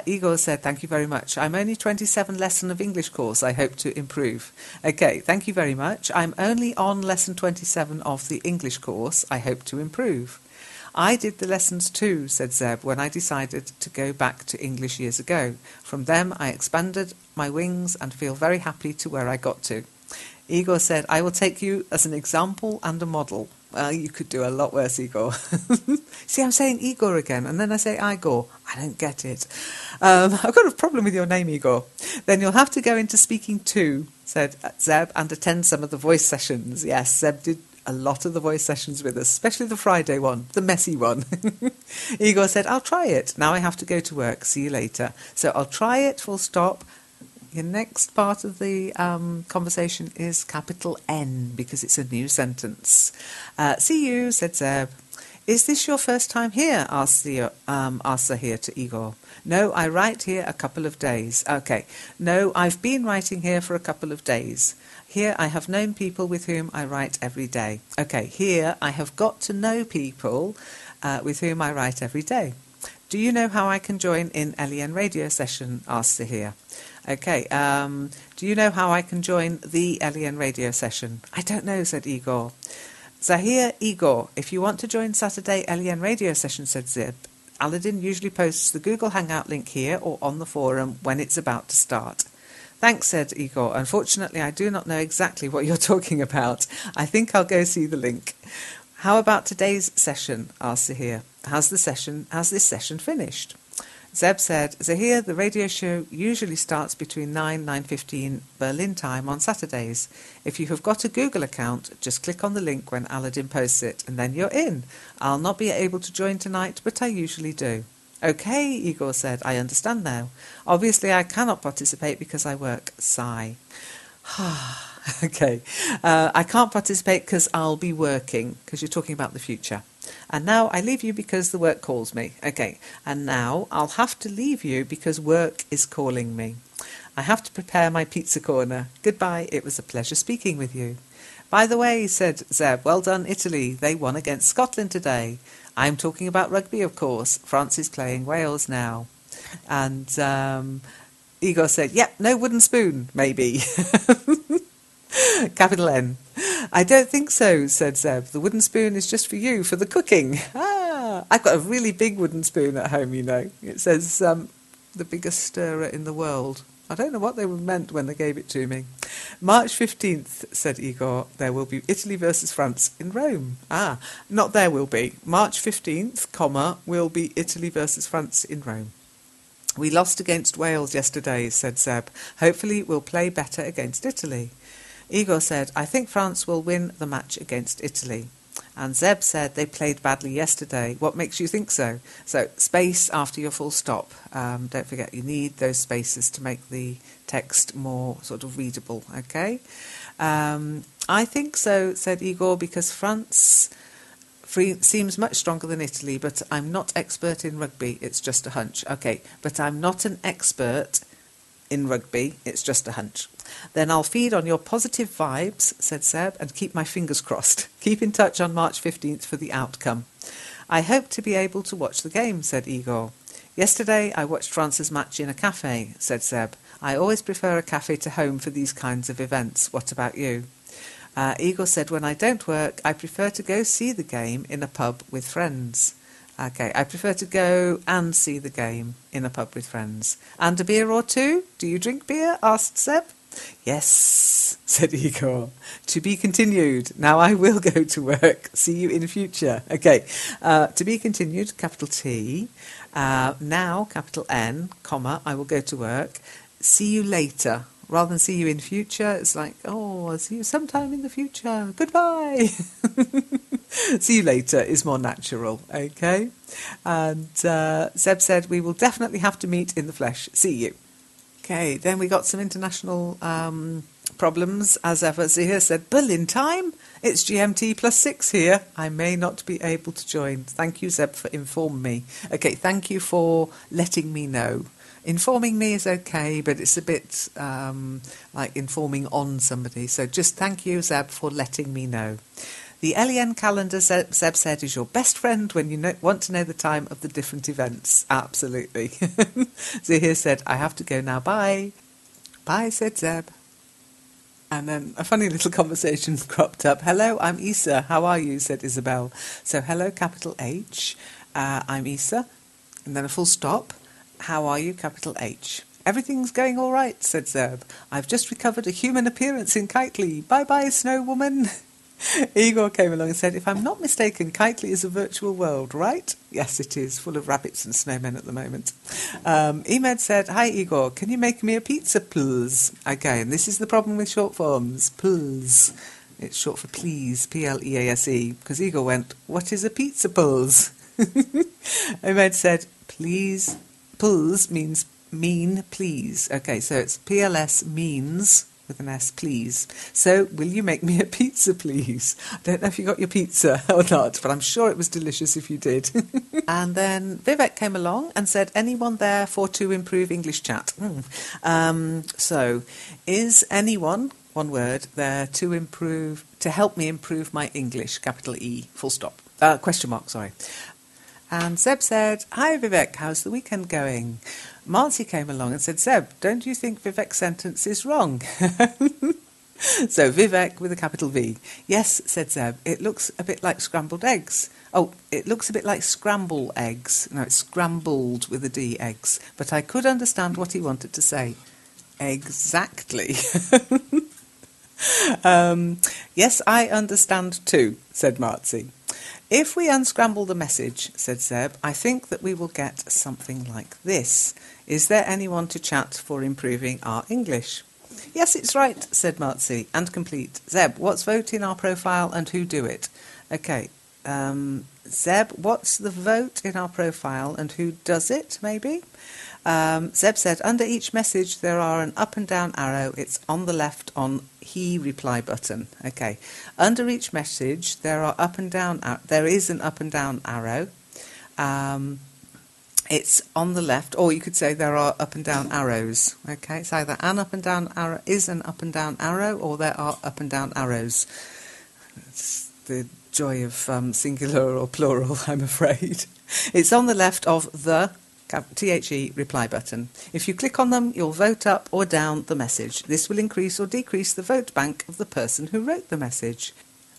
Igor said, thank you very much. I'm only 27 lesson of English course. I hope to improve. Okay, thank you very much. I'm only on lesson 27 of the English course. I hope to improve. I did the lessons too, said Zeb, when I decided to go back to English years ago. From them I expanded my wings and feel very happy to where I got to. Igor said, I will take you as an example and a model. Well, you could do a lot worse, Igor. See, I'm saying Igor again, and then I say Igor. I don't get it. I've got a problem with your name, Igor. Then you'll have to go into speaking too, said Zeb, and attend some of the voice sessions. Yes, Zeb did a lot of the voice sessions with us, especially the Friday one, the messy one. Igor said, I'll try it. Now I have to go to work. See you later. So I'll try it, full stop. Your next part of the conversation is capital N, because it's a new sentence. See you, said Zeb. Is this your first time here? Asked Zahir to Igor. No, I write here a couple of days. Okay. No, I've been writing here for a couple of days. Here I have known people with whom I write every day. Okay, here I have got to know people with whom I write every day. Do you know how I can join in LEN radio session? Asked Zahir. Okay, do you know how I can join the LEN radio session? I don't know, said Igor. Zahir, Igor, if you want to join Saturday LEN radio session, said Zib, Aladdin usually posts the Google Hangout link here or on the forum when it's about to start. Thanks, said Igor. Unfortunately, I do not know exactly what you're talking about. I think I'll go see the link. How about today's session? Asked Zahir. Has this session finished? Zeb said, Zahir, the radio show usually starts between 9:15 Berlin time on Saturdays. If you have got a Google account, just click on the link when Aladdin posts it, and then you're in. I'll not be able to join tonight, but I usually do. Okay, Igor said, I understand now. Obviously I cannot participate because I work. Sigh. Okay. I can't participate because I'll be working, because you're talking about the future. And now I leave you because the work calls me. Okay. And now I'll have to leave you because work is calling me. I have to prepare my pizza corner. Goodbye. It was a pleasure speaking with you. By the way, said Zeb, well done, Italy. They won against Scotland today. I'm talking about rugby, of course. France is playing Wales now. And Igor said, yep, no wooden spoon, maybe. Capital N. I don't think so, said Zeb. The wooden spoon is just for you, for the cooking. I've got a really big wooden spoon at home, you know. It says the biggest stirrer in the world. I don't know what they meant when they gave it to me. March 15th, said Igor, there will be Italy versus France in Rome. Not there will be. March 15th, comma, will be Italy versus France in Rome. We lost against Wales yesterday, said Zeb. Hopefully we'll play better against Italy. Igor said, I think France will win the match against Italy. And Zeb said they played badly yesterday. What makes you think so? So space after your full stop. Don't forget, you need those spaces to make the text more sort of readable, okay? I think so, said Igor, because France seems much stronger than Italy, but I'm not expert in rugby. It's just a hunch. Okay, but I'm not an expert in rugby. It's just a hunch. Then I'll feed on your positive vibes, said Seb, and keep my fingers crossed. Keep in touch on March 15th for the outcome. I hope to be able to watch the game, said Igor. Yesterday I watched France's match in a cafe, said Seb. I always prefer a cafe to home for these kinds of events. What about you? Igor said, when I don't work, I prefer to go see the game in a pub with friends. Okay, I prefer to go and see the game in a pub with friends. And a beer or two? Do you drink beer? Asked Seb. Yes, said Igor. To be continued. Now I will go to work. See you in future. Okay, to be continued, capital T. Now, capital N, comma, I will go to work. See you later. Rather than see you in future, it's like, oh, I'll see you sometime in the future. Goodbye. See you later is more natural, okay? And Zeb said, we will definitely have to meet in the flesh. See you. Okay, then we got some international problems, as ever. Zahir said, Berlin time? It's GMT +6 here. I may not be able to join. Thank you, Zeb, for informing me. Okay, thank you for letting me know. Informing me is okay, but it's a bit like informing on somebody. So just thank you, Zeb, for letting me know. The LEN calendar, Zeb said, is your best friend when you want to know the time of the different events. Absolutely. Zahir said, I have to go now. Bye. Bye, said Zeb. And then a funny little conversation cropped up. Hello, I'm Isa. How are you? Said Isabel. So hello, capital H. I'm Isa. And then a full stop. How are you, capital H? Everything's going all right, said Zeb. I've just recovered a human appearance in Kitely. Bye-bye, snow woman. Igor came along and said, if I'm not mistaken, Kitely is a virtual world, right? Yes, it is, full of rabbits and snowmen at the moment. Emed said, hi, Igor, can you make me a pizza, please? Okay, and this is the problem with short forms, please. It's short for please, P-L-E-A-S-E, because Igor went, what is a pizza, please? Emed said, please. Pulls means mean, please. Okay, so it's PLS means with an S, please. So, will you make me a pizza, please? I don't know if you got your pizza or not, but I'm sure it was delicious if you did. And then Vivek came along and said, anyone there for to improve English chat? So, is anyone, one word, there to help me improve my English, capital E, full stop. Question mark, sorry. And Zeb said, hi Vivek, how's the weekend going? Marcy came along and said, Zeb, don't you think Vivek's sentence is wrong? So Vivek with a capital V. Yes, said Zeb, it looks a bit like scrambled eggs. Oh, it looks a bit like scramble eggs. No, it's scrambled with a D, eggs. But I could understand what he wanted to say. Exactly. Yes, I understand too, said Marcy. If we unscramble the message, said Zeb, I think that we will get something like this. Is there anyone to chat for improving our English? Yes, it's right, said Marcy, and complete. Zeb, what's vote in our profile and who do it? Okay, Zeb, what's the vote in our profile and who does it, maybe? Zeb said, under each message there are an up and down arrow. It's on the left on he reply button. Okay. Under each message there are up and down. There is an up and down arrow. It's on the left, or you could say there are up and down arrows. Okay, it's either an up and down arrow is an up and down arrow, or there are up and down arrows. It's the joy of singular or plural, I'm afraid. It's on the left of the THE reply button. If you click on them, you'll vote up or down the message. This will increase or decrease the vote bank of the person who wrote the message.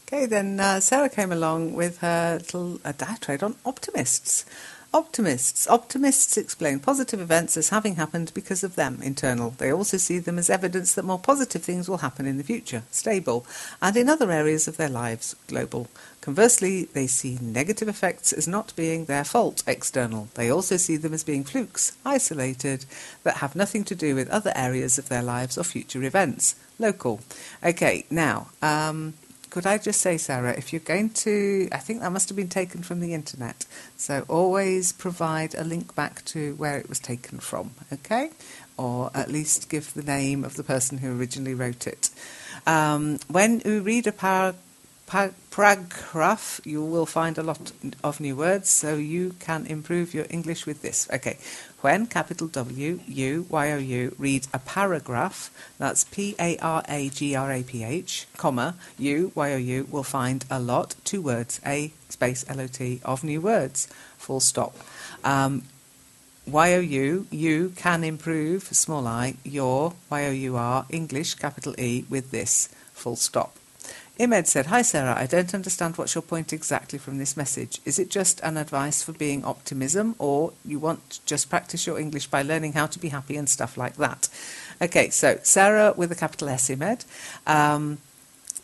Okay, then Sarah came along with her little diatribe on optimists. Optimists explain positive events as having happened because of them, internal. They also see them as evidence that more positive things will happen in the future, stable, and in other areas of their lives, global. Conversely, they see negative effects as not being their fault, external. They also see them as being flukes, isolated, that have nothing to do with other areas of their lives or future events, local. Okay, now, could I just say, Sarah, if you're going to, I think that must have been taken from the internet, so always provide a link back to where it was taken from, okay? Or at least give the name of the person who originally wrote it. When you read a paragraph, you will find a lot of new words, so you can improve your English with this. Okay, when capital W, U, Y-O-U, reads a paragraph, that's P-A-R-A-G-R-A-P-H, comma, U, Y-O-U, will find a lot, 2 words, A space L-O-T, of new words, full stop. Y-O-U, you can improve, small I, your, Y-O-U-R, English, capital E, with this, full stop. Imed said, hi Sarah, I don't understand what's your point exactly from this message. Is it just an advice for being optimism, or you want to just practice your English by learning how to be happy and stuff like that? Okay, so Sarah with a capital S, Imed.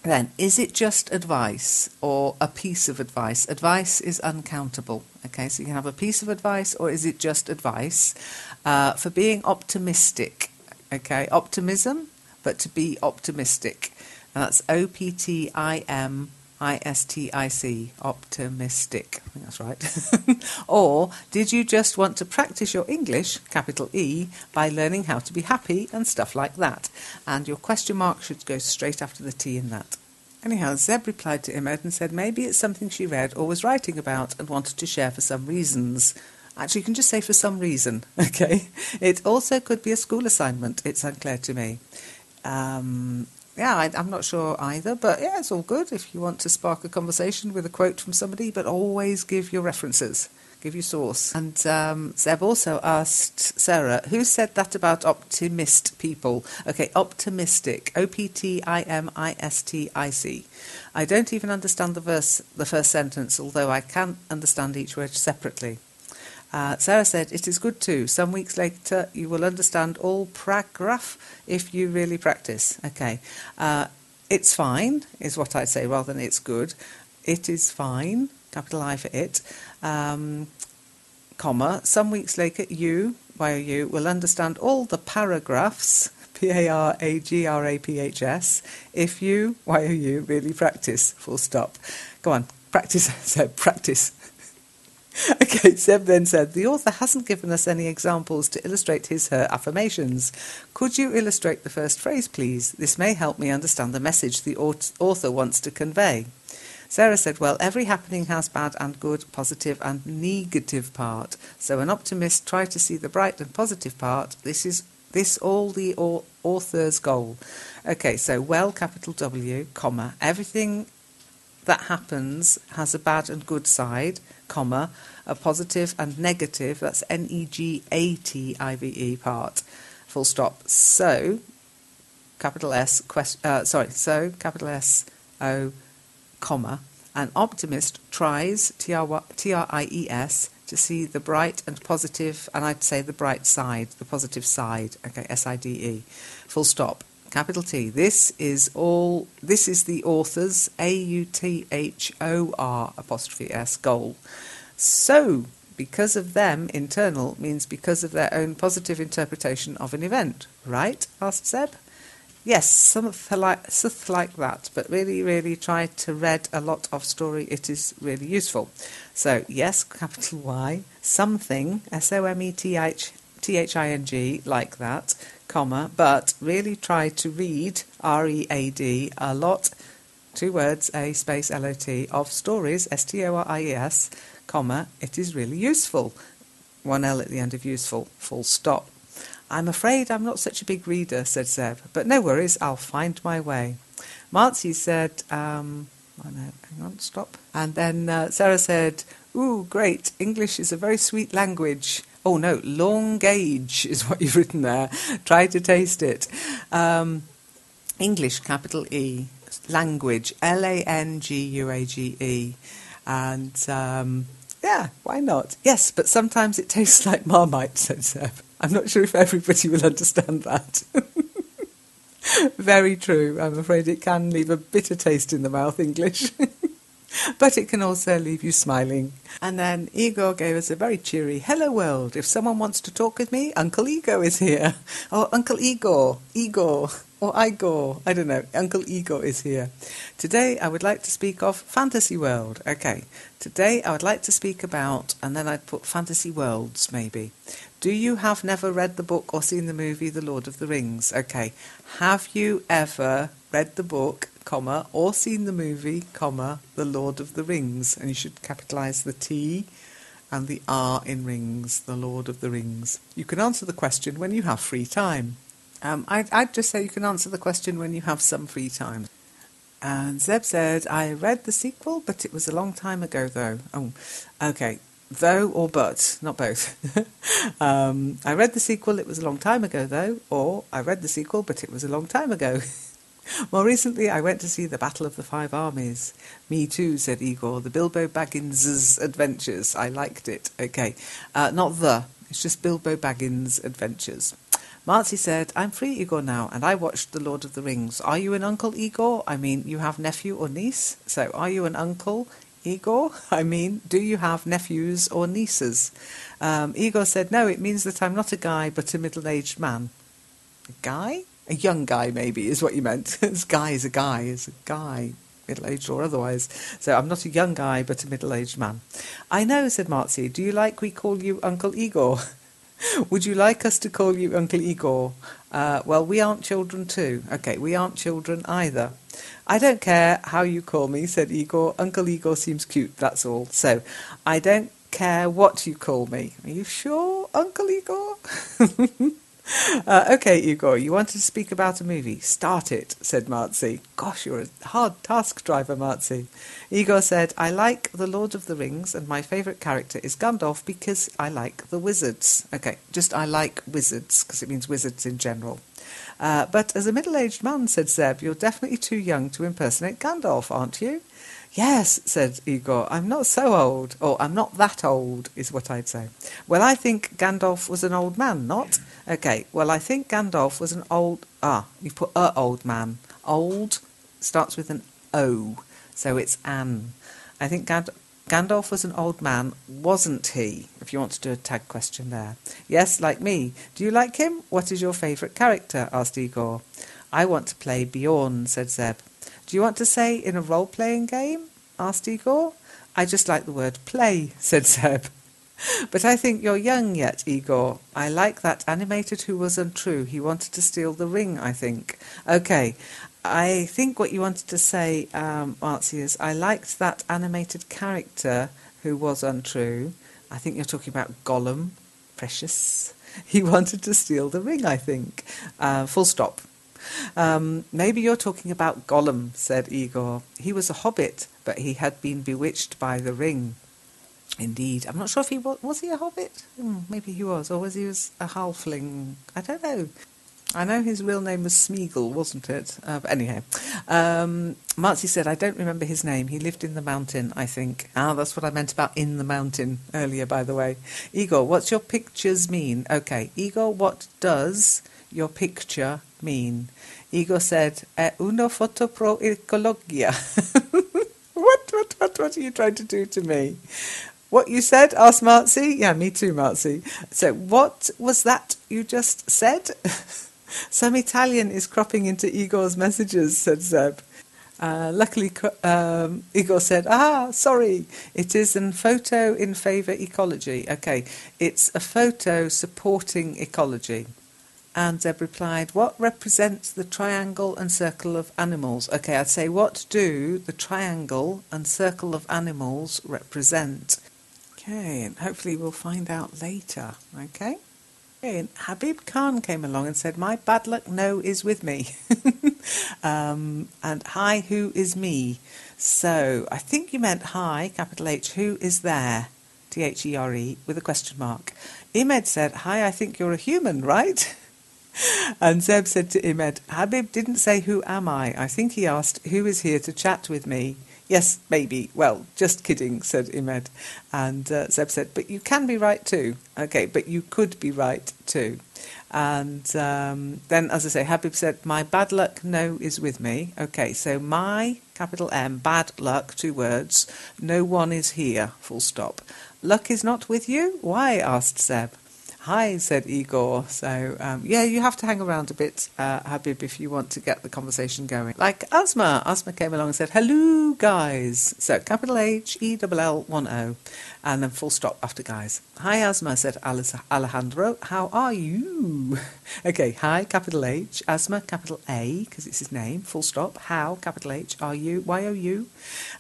Then, is it just advice or a piece of advice? Advice is uncountable. Okay, so you can have a piece of advice, or is it just advice for being optimistic? Okay, optimism, but to be optimistic. And that's O-P-T-I-M-I-S-T-I-C, optimistic. I think that's right. Or did you just want to practice your English, capital E, by learning how to be happy and stuff like that? And your question mark should go straight after the T in that. Anyhow, Zeb replied to Imed and said maybe it's something she read or was writing about and wanted to share for some reasons. Actually, you can just say for some reason, okay? It also could be a school assignment. It's unclear to me. Yeah, I'm not sure either, but yeah, it's all good if you want to spark a conversation with a quote from somebody, but always give your references, give your source. And Zeb also asked Sarah, who said that about optimist people? Okay, optimistic, O-P-T-I-M-I-S-T-I-C. I don't even understand the first sentence, although I can understand each word separately. Sarah said, it is good too. Some weeks later you will understand all paragraph if you really practice. Okay. It's fine is what I'd say rather than it's good. It is fine, capital I for it, comma, some weeks later you, Y-O-U, will understand all the paragraphs, P-A-R-A-G-R-A-P-H-S, if you, Y-O-U, really practice, full stop. Go on, practice, so practice. Okay, Seb then said, the author hasn't given us any examples to illustrate her affirmations. Could you illustrate the first phrase, please? This may help me understand the message the author wants to convey. Sarah said, well, every happening has bad and good, positive and negative part. So an optimist tries to see the bright and positive part. This all the author's goal. Okay, so well, capital W, comma, everything that happens has a bad and good side, comma, a positive and negative, that's N-E-G-A-T-I-V-E part, full stop. So, capital S, capital S-O, comma, an optimist tries, T-R-I-E-S, to see the bright and positive, and I'd say the bright side, the positive side, okay, S-I-D-E, full stop. Capital T. This is the author's A-U-T-H-O-R apostrophe S goal. So, because of them, internal means because of their own positive interpretation of an event, right? Asked Seb. Yes, something like that, but really, really try to read a lot of story. It is really useful. So, yes, capital Y, something, SOMETHING, like that, comma, but really try to read, READ, a lot, 2 words, A space LOT, of stories, STORIES, comma, it is really useful. 1 L at the end of useful, full stop. I'm afraid I'm not such a big reader, said Zeb, but no worries, I'll find my way. Marcy said, oh no, hang on, stop. And then Sarah said, ooh, great, English is a very sweet language. Oh no, langage is what you've written there. Try to taste it. English, capital E, language, LANGUAGE. And yeah, why not? Yes, but sometimes it tastes like Marmite, said Seb. I'm not sure if everybody will understand that. Very true. I'm afraid it can leave a bitter taste in the mouth, English. But it can also leave you smiling. And then Igor gave us a very cheery, hello world. If someone wants to talk with me, Uncle Igor is here. Or Uncle Igor, or Igor, I don't know. Uncle Igor is here. Today I would like to speak of fantasy world. Okay, today I would like to speak about, and then I'd put fantasy worlds maybe. Do you have never read the book or seen the movie The Lord of the Rings? Okay, have you ever read the book, comma, or seen the movie, comma, The Lord of the Rings? And you should capitalise the T and the R in rings, The Lord of the Rings. You can answer the question when you have free time. I'd just say you can answer the question when you have some free time. And Zeb said, I read the sequel, but it was a long time ago, though. Oh, okay. Though or but, not both. I read the sequel, it was a long time ago, though. Or, I read the sequel, but it was a long time ago. More recently, I went to see the Battle of the Five Armies. Me too, said Igor. The Bilbo Baggins' adventures. I liked it. Okay. Not the. It's just Bilbo Baggins' adventures. Marcy said, I'm free, Igor, now, and I watched The Lord of the Rings. Are you an uncle, Igor? I mean, you have nephew or niece? So, are you an uncle, Igor? I mean, do you have nephews or nieces? Igor said, no, it means that I'm not a guy, but a middle-aged man. A guy? A young guy, maybe, is what you meant. Guy is a guy, middle-aged or otherwise. So, I'm not a young guy, but a middle-aged man. I know, said Marcy. Do you like we call you Uncle Igor? Would you like us to call you Uncle Igor? Well, we aren't children too. Okay, we aren't children either. I don't care how you call me, said Igor. Uncle Igor seems cute, that's all. So, I don't care what you call me. Are you sure, Uncle Igor? Okay, Igor, you wanted to speak about a movie. Start it, said Marcy. Gosh, you're a hard task driver, Marcy. Igor said, I like The Lord of the Rings, and my favourite character is Gandalf because I like the wizards. Okay, just I like wizards, because it means wizards in general. But as a middle-aged man, said Zeb, you're definitely too young to impersonate Gandalf, aren't you? Yes, said Igor, I'm not so old, or I'm not that old, is what I'd say. Well, I think Gandalf was an old man, not? Okay, well, I think Gandalf was an old... you put old man. Old starts with an O, so it's an. I think Gandalf was an old man, wasn't he? If you want to do a tag question there. Yes, like me. Do you like him? What is your favourite character? Asked Igor. I want to play Bjorn, said Zeb. Do you want to say in a role-playing game? Asked Igor. I just like the word play, said Zeb. But I think you're young yet, Igor. I like that animated who was untrue. He wanted to steal the ring, I think. Okay, I think what you wanted to say, Marcy, is I liked that animated character who was untrue. I think you're talking about Gollum. Precious. He wanted to steal the ring, I think. Full stop. Maybe you're talking about Gollum, said Igor. He was a hobbit, but he had been bewitched by the ring. Indeed. I'm not sure if he was he a hobbit? Maybe he was, or was he a halfling? I don't know. I know his real name was Smeagol, wasn't it? But anyhow, Marcy said, I don't remember his name. He lived in the mountain, I think. That's what I meant about in the mountain earlier, by the way. Igor, what's your pictures mean? Okay, Igor, what does your picture mean? Igor said, uno foto pro ecologia. What are you trying to do to me? What you said? Asked Marcy. Yeah, me too, Marcy. So what was that you just said? Some Italian is cropping into Igor's messages, said Zeb. Luckily, Igor said, sorry, it is a photo in favour ecology. Okay, it's a photo supporting ecology. And Zeb replied, what represents the triangle and circle of animals? Okay, I'd say, what do the triangle and circle of animals represent? Okay, and hopefully we'll find out later, okay? And Habib Khan came along and said, my bad luck no is with me. And hi, who is me? So I think you meant hi, capital H, who is there? T-H-E-R-E with a question mark. Imed said, hi, I think you're a human, right? And Zeb said to Imed, Habib didn't say who am I. I think he asked, who is here to chat with me? Yes, maybe. Well, just kidding, said Imed. And Zeb said, but you can be right too. Okay, but you could be right too. And then, as I say, Habib said, my bad luck no is with me. Okay, so my, capital M, bad luck, 2 words, no one is here, full stop. Luck is not with you? Why? Asked Zeb. Hi, said Igor. So, yeah, you have to hang around a bit, Habib, if you want to get the conversation going. Like Asma. Asma came along and said, hello, guys. So, capital H, E-L-L-1-O, and then full stop after guys. Hi, Asma, said Alejandro. How are you? Okay, hi, capital H. Asma, capital A, because it's his name, full stop. How, capital H, are you? Y-O-U.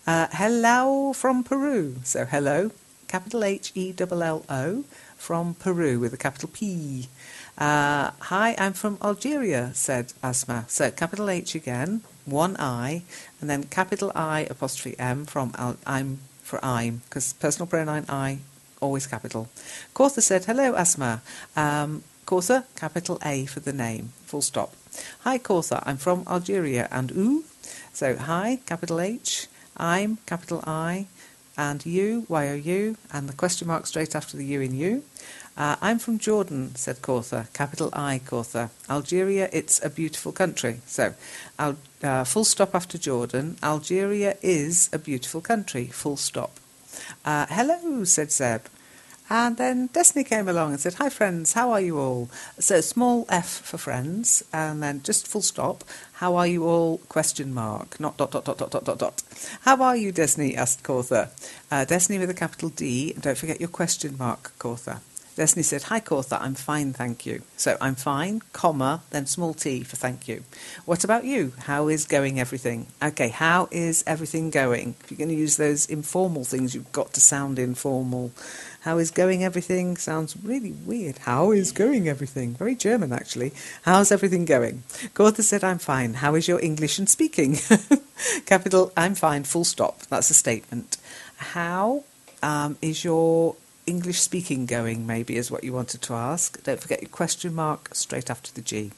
Hello from Peru. So, hello, capital H-E-L-L-O. From Peru with a capital P. Hi, I'm from Algeria, said Asma. So capital H again, 1 I, and then capital I apostrophe M from I'm for I'm, because personal pronoun I, always capital. Kautha said, hello, Asma. Kautha, capital A for the name, full stop. Hi, Kautha, I'm from Algeria, and ooh. So hi, capital H, I'm, capital I, and you, Y-O-U, and the question mark straight after the U in you. I'm from Jordan, said Kautha, capital I, Kautha. Algeria, it's a beautiful country. So, full stop after Jordan. Algeria is a beautiful country, full stop. Hello, said Zeb. And then Destiny came along and said, hi friends, how are you all? So small f for friends, and then just full stop. How are you all? Question mark, not dot, dot, dot, dot, dot, dot, dot. How are you, Destiny? Asked Kautha. Destiny with a capital D, and don't forget your question mark, Kautha. Destiny said, hi Kautha, I'm fine, thank you. So I'm fine, comma, then small t for thank you. What about you? How is going everything? Okay, how is everything going? If you're going to use those informal things, you've got to sound informal. How is going everything? Sounds really weird. How is going everything? Very German, actually. How's everything going? Kautha said, I'm fine. How is your English and speaking? Capital, I'm fine, full stop. That's a statement. How is your English speaking going, maybe, is what you wanted to ask. Don't forget your question mark straight after the G.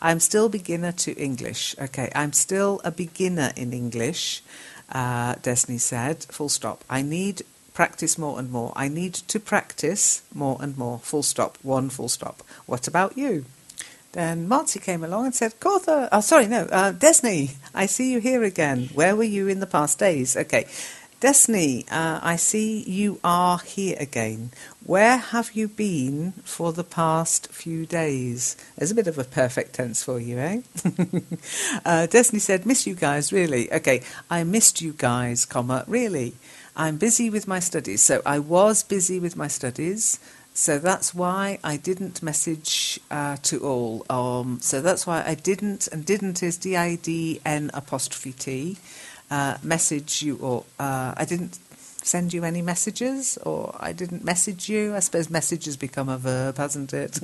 I'm still beginner to English. Okay, I'm still a beginner in English, Destiny said, full stop. I need practice more and more. I need to practice more and more, full stop, 1 full stop. What about you? Then Marcy came along and said, Kautha, Destiny, I see you here again. Where were you in the past days? Okay. Destiny, I see you are here again. Where have you been for the past few days? There's a bit of a perfect tense for you, eh? Destiny said, miss you guys, really. Okay, I missed you guys, comma, really. I'm busy with my studies. So I was busy with my studies. So that's why I didn't message to all. So that's why I didn't, and didn't is D-I-D-N apostrophe T. Message you, or I didn't send you any messages, or I didn't message you. I suppose message has become a verb, hasn't it?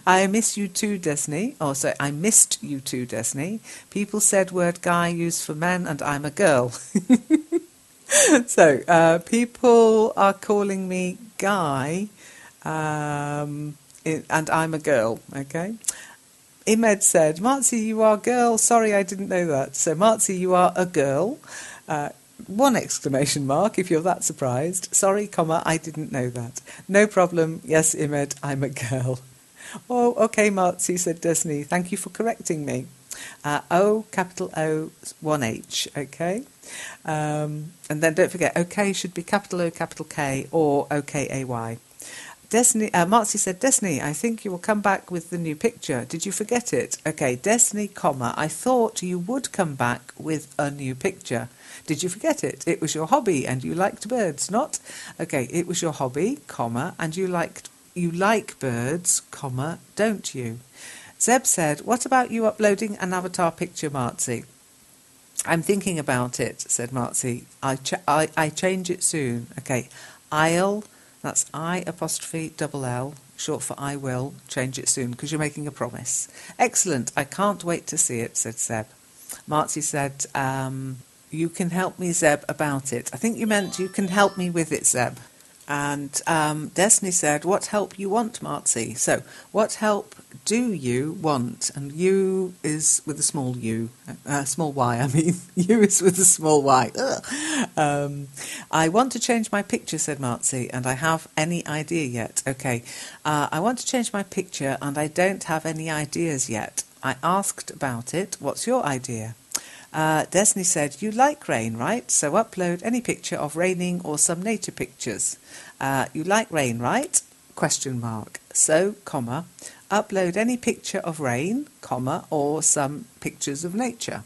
I miss you too, Destiny. Oh, so I missed you too, Destiny. People said word guy used for men, and I'm a girl. So people are calling me guy, and I'm a girl, okay? Imed said, Marcy, you are a girl. Sorry, I didn't know that. So, Marcy, you are a girl. 1 exclamation mark, if you're that surprised. Sorry, comma, I didn't know that. No problem. Yes, Imed, I'm a girl. Oh, okay, Marcy, said Destiny. Thank you for correcting me. O, capital O, 1H, okay? And then don't forget, okay should be capital O, capital K, or O-K-A-Y. Marcy said, Destiny, I think you will come back with the new picture. Did you forget it? Okay, Destiny, comma, I thought you would come back with a new picture. Did you forget it? It was your hobby and you liked birds, not? Okay, it was your hobby, comma, and you like birds, comma, don't you? Zeb said, what about you uploading an avatar picture, Marcy? I'm thinking about it, said Marcy. I change it soon. Okay, that's I''L, short for I will, change it soon, because you're making a promise. Excellent, I can't wait to see it, said Zeb. Marcy said, you can help me, Zeb, about it. I think you meant you can help me with it, Zeb. And Destiny said, what help you want, Marcy? So, what help do you want? And you is with a small u, small y, I mean. You is with a small y. I want to change my picture, said Marcy, and I have any idea yet. Okay, I want to change my picture and I don't have any ideas yet. I asked about it. What's your idea? Destiny said, you like rain, right? So upload any picture of raining or some nature pictures. You like rain, right? Question mark. So, comma, upload any picture of rain, comma, or some pictures of nature.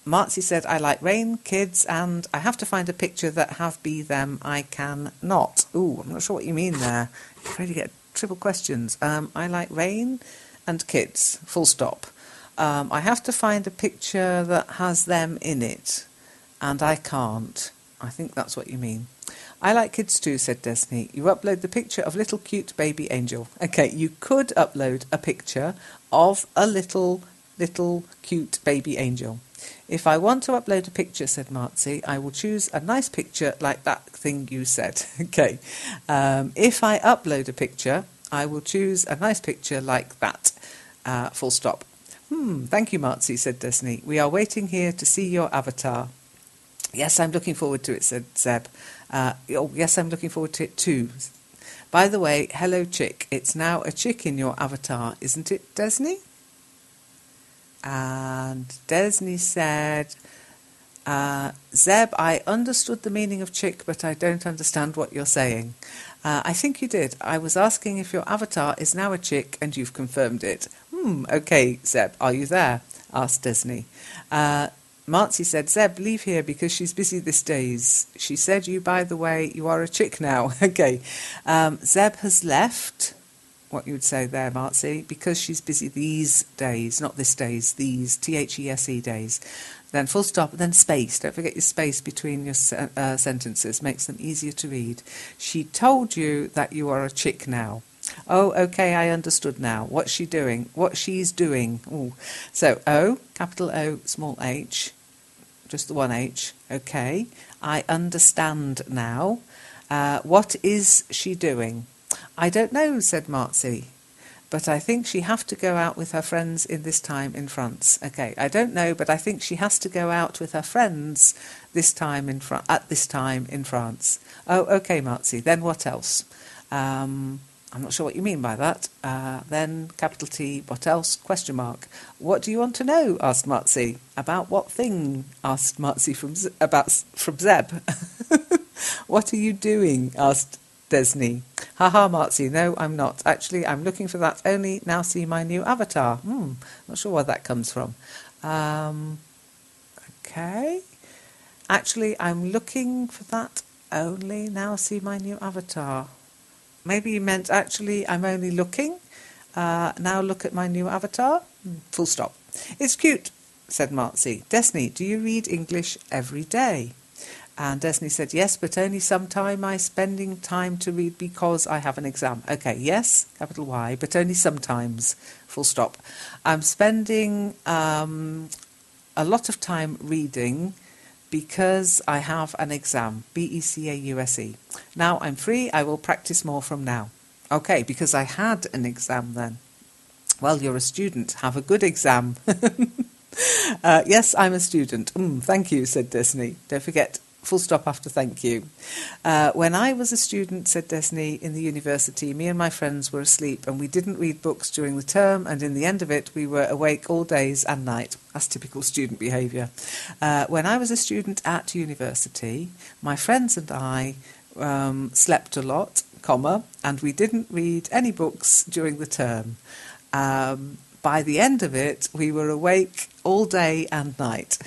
Marcy said, I like rain, kids, and I have to find a picture that have be them I can not. Ooh, I'm not sure what you mean there. You really get triple questions. I like rain and kids, full stop. I have to find a picture that has them in it, and I can't. I think that's what you mean. I like kids too, said Destiny. You upload the picture of little cute baby angel. Okay, you could upload a picture of a little cute baby angel. If I want to upload a picture, said Marcy, I will choose a nice picture like that thing you said. Okay, if I upload a picture, I will choose a nice picture like that. Full stop. Thank you, Marcy, said Destiny. We are waiting here to see your avatar. Yes, I'm looking forward to it, said Zeb. Yes, I'm looking forward to it too. By the way, hello, chick. It's now a chick in your avatar, isn't it, Destiny? And Destiny said, Zeb, I understood the meaning of chick, but I don't understand what you're saying. I think you did. I was asking if your avatar is now a chick, and you've confirmed it. Okay, Zeb, are you there? Asked Destiny. Marcy said, Zeb, leave here because she's busy these days. She said by the way, you are a chick now. Okay. Zeb has left, what you would say there, Marcy, because she's busy these days, not this days, these, THESE days. Then full stop, then space. Don't forget your space between your sentences. Makes them easier to read. She told you that you are a chick now. Oh, okay, I understood now. What's she doing? What she's doing. Ooh. So, O, capital O, small h, just the one H. Okay, I understand now. What is she doing? I don't know, said Marcy, but I think she have to go out with her friends in this time in France. Okay, I don't know, but I think she has to go out with her friends at this time in France. Oh, okay, Marcy, then what else? I'm not sure what you mean by that. Then, capital T, what else? Question mark. What do you want to know? Asked Marcy. About what thing? Asked Marcy from Zeb. What are you doing? Asked Destiny. Haha, Marcy, no, I'm not. Actually, I'm looking for that only. Now see my new avatar. Not sure where that comes from. Okay. Actually, I'm looking for that only. Now see my new avatar. Maybe you meant, actually, I'm only looking. Now look at my new avatar. Full stop. It's cute, said Marcy. Destiny, do you read English every day? And Destiny said, yes, but only sometime I'm spending time to read because I have an exam. Okay, yes, capital Y, but only sometimes. Full stop. I'm spending a lot of time reading because I have an exam, BECAUSE. Now I'm free, I will practice more from now. Okay, because I had an exam then. Well, you're a student, have a good exam. Yes, I'm a student. Thank you, said Destiny. Don't forget, full stop after thank you. When I was a student, said Destiny, in the university, me and my friends were asleep and we didn't read books during the term, and in the end of it we were awake all days and night. That's typical student behaviour. When I was a student at university, my friends and I slept a lot comma, and we didn't read any books during the term. By the end of it, we were awake all day and night.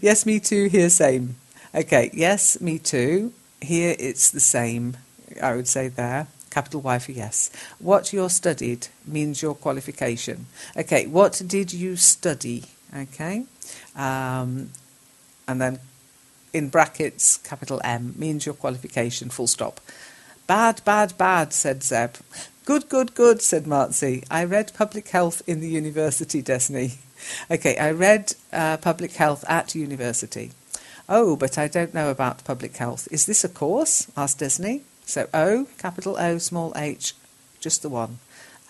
Yes, me too, here same. Okay, yes, me too. Here it's the same, I would say there. Capital Y for yes. What you're studied means your qualification. Okay, what did you study? Okay, and then in brackets, capital M, means your qualification, full stop. Bad, bad, bad, said Zeb. Good, good, good, said Marzi. I read public health in the university, Destiny. Okay, I read public health at university. Oh, but I don't know about public health. Is this a course? Asked Destiny. So O, capital O, small h, just the one.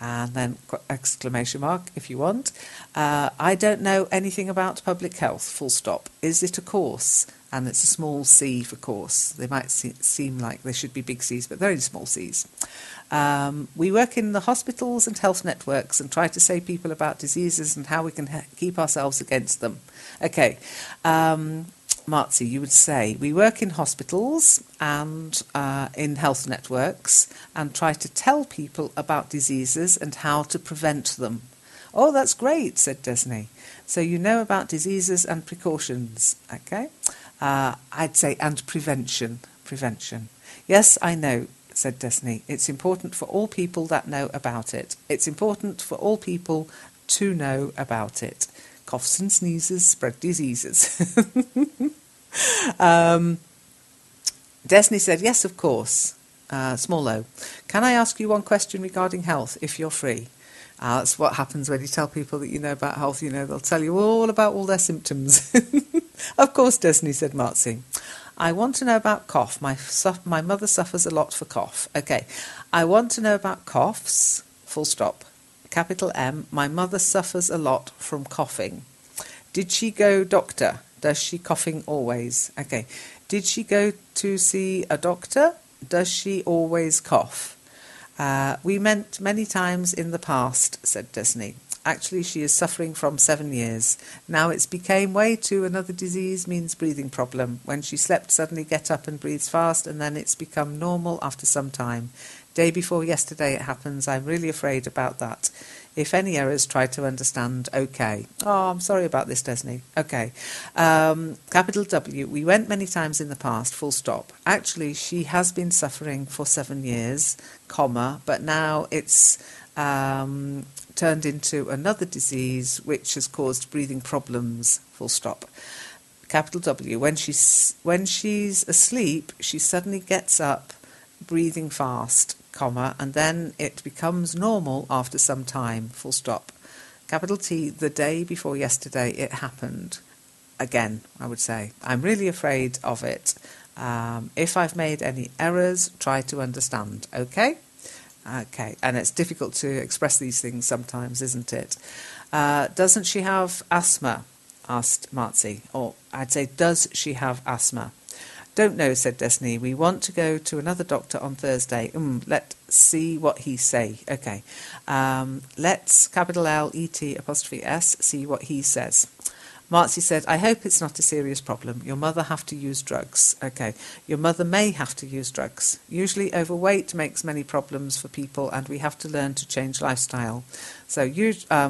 And then exclamation mark if you want. I don't know anything about public health, full stop. Is it a course? And it's a small c for course. They might seem like they should be big C's, but they're only small c's. We work in the hospitals and health networks and try to say people about diseases and how we can keep ourselves against them. Okay, Marzi, you would say, we work in hospitals and in health networks and try to tell people about diseases and how to prevent them. Oh, that's great, said Desney. So you know about diseases and precautions, okay? I'd say, and prevention. Yes, I know, said Desney. It's important for all people that know about it. It's important for all people to know about it. Coughs and sneezes spread diseases. Desney said, yes, of course. Small o. Can I ask you one question regarding health, if you're free? That's what happens when you tell people that you know about health. You know, they'll tell you all about all their symptoms. Of course, Desney, said Marzi. I want to know about cough. My mother suffers a lot for cough. Okay, I want to know about coughs, full stop. Capital M, my mother suffers a lot from coughing. Did she go doctor? Does she coughing always? Okay, did she go to see a doctor? Does she always cough? We meant many times in the past, said Desney. Actually, she is suffering from 7 years. Now it's became way to another disease means breathing problem. When she slept, suddenly get up and breathes fast, and then it's become normal after some time. Day before yesterday it happens. I'm really afraid about that. If any errors, try to understand. Okay. Oh, I'm sorry about this, Desney. Okay. Capital W. We went many times in the past, full stop. Actually, she has been suffering for 7 years, comma, but now it's turned into another disease which has caused breathing problems, full stop. Capital W. When she's asleep, she suddenly gets up, breathing fast, comma, and then it becomes normal after some time, full stop. Capital T, the day before yesterday it happened. Again, I would say, I'm really afraid of it. If I've made any errors, try to understand, okay? Okay, and it's difficult to express these things sometimes, isn't it? Doesn't she have asthma? Asked Marzi. Or I'd say, does she have asthma? Don't know, said Desney. We want to go to another doctor on Thursday. Let's see what he say. Okay. Let's, capital L, E-T, apostrophe S, see what he says. Marzi said, I hope it's not a serious problem. Your mother have to use drugs. Okay. Your mother may have to use drugs. Usually overweight makes many problems for people and we have to learn to change lifestyle. So I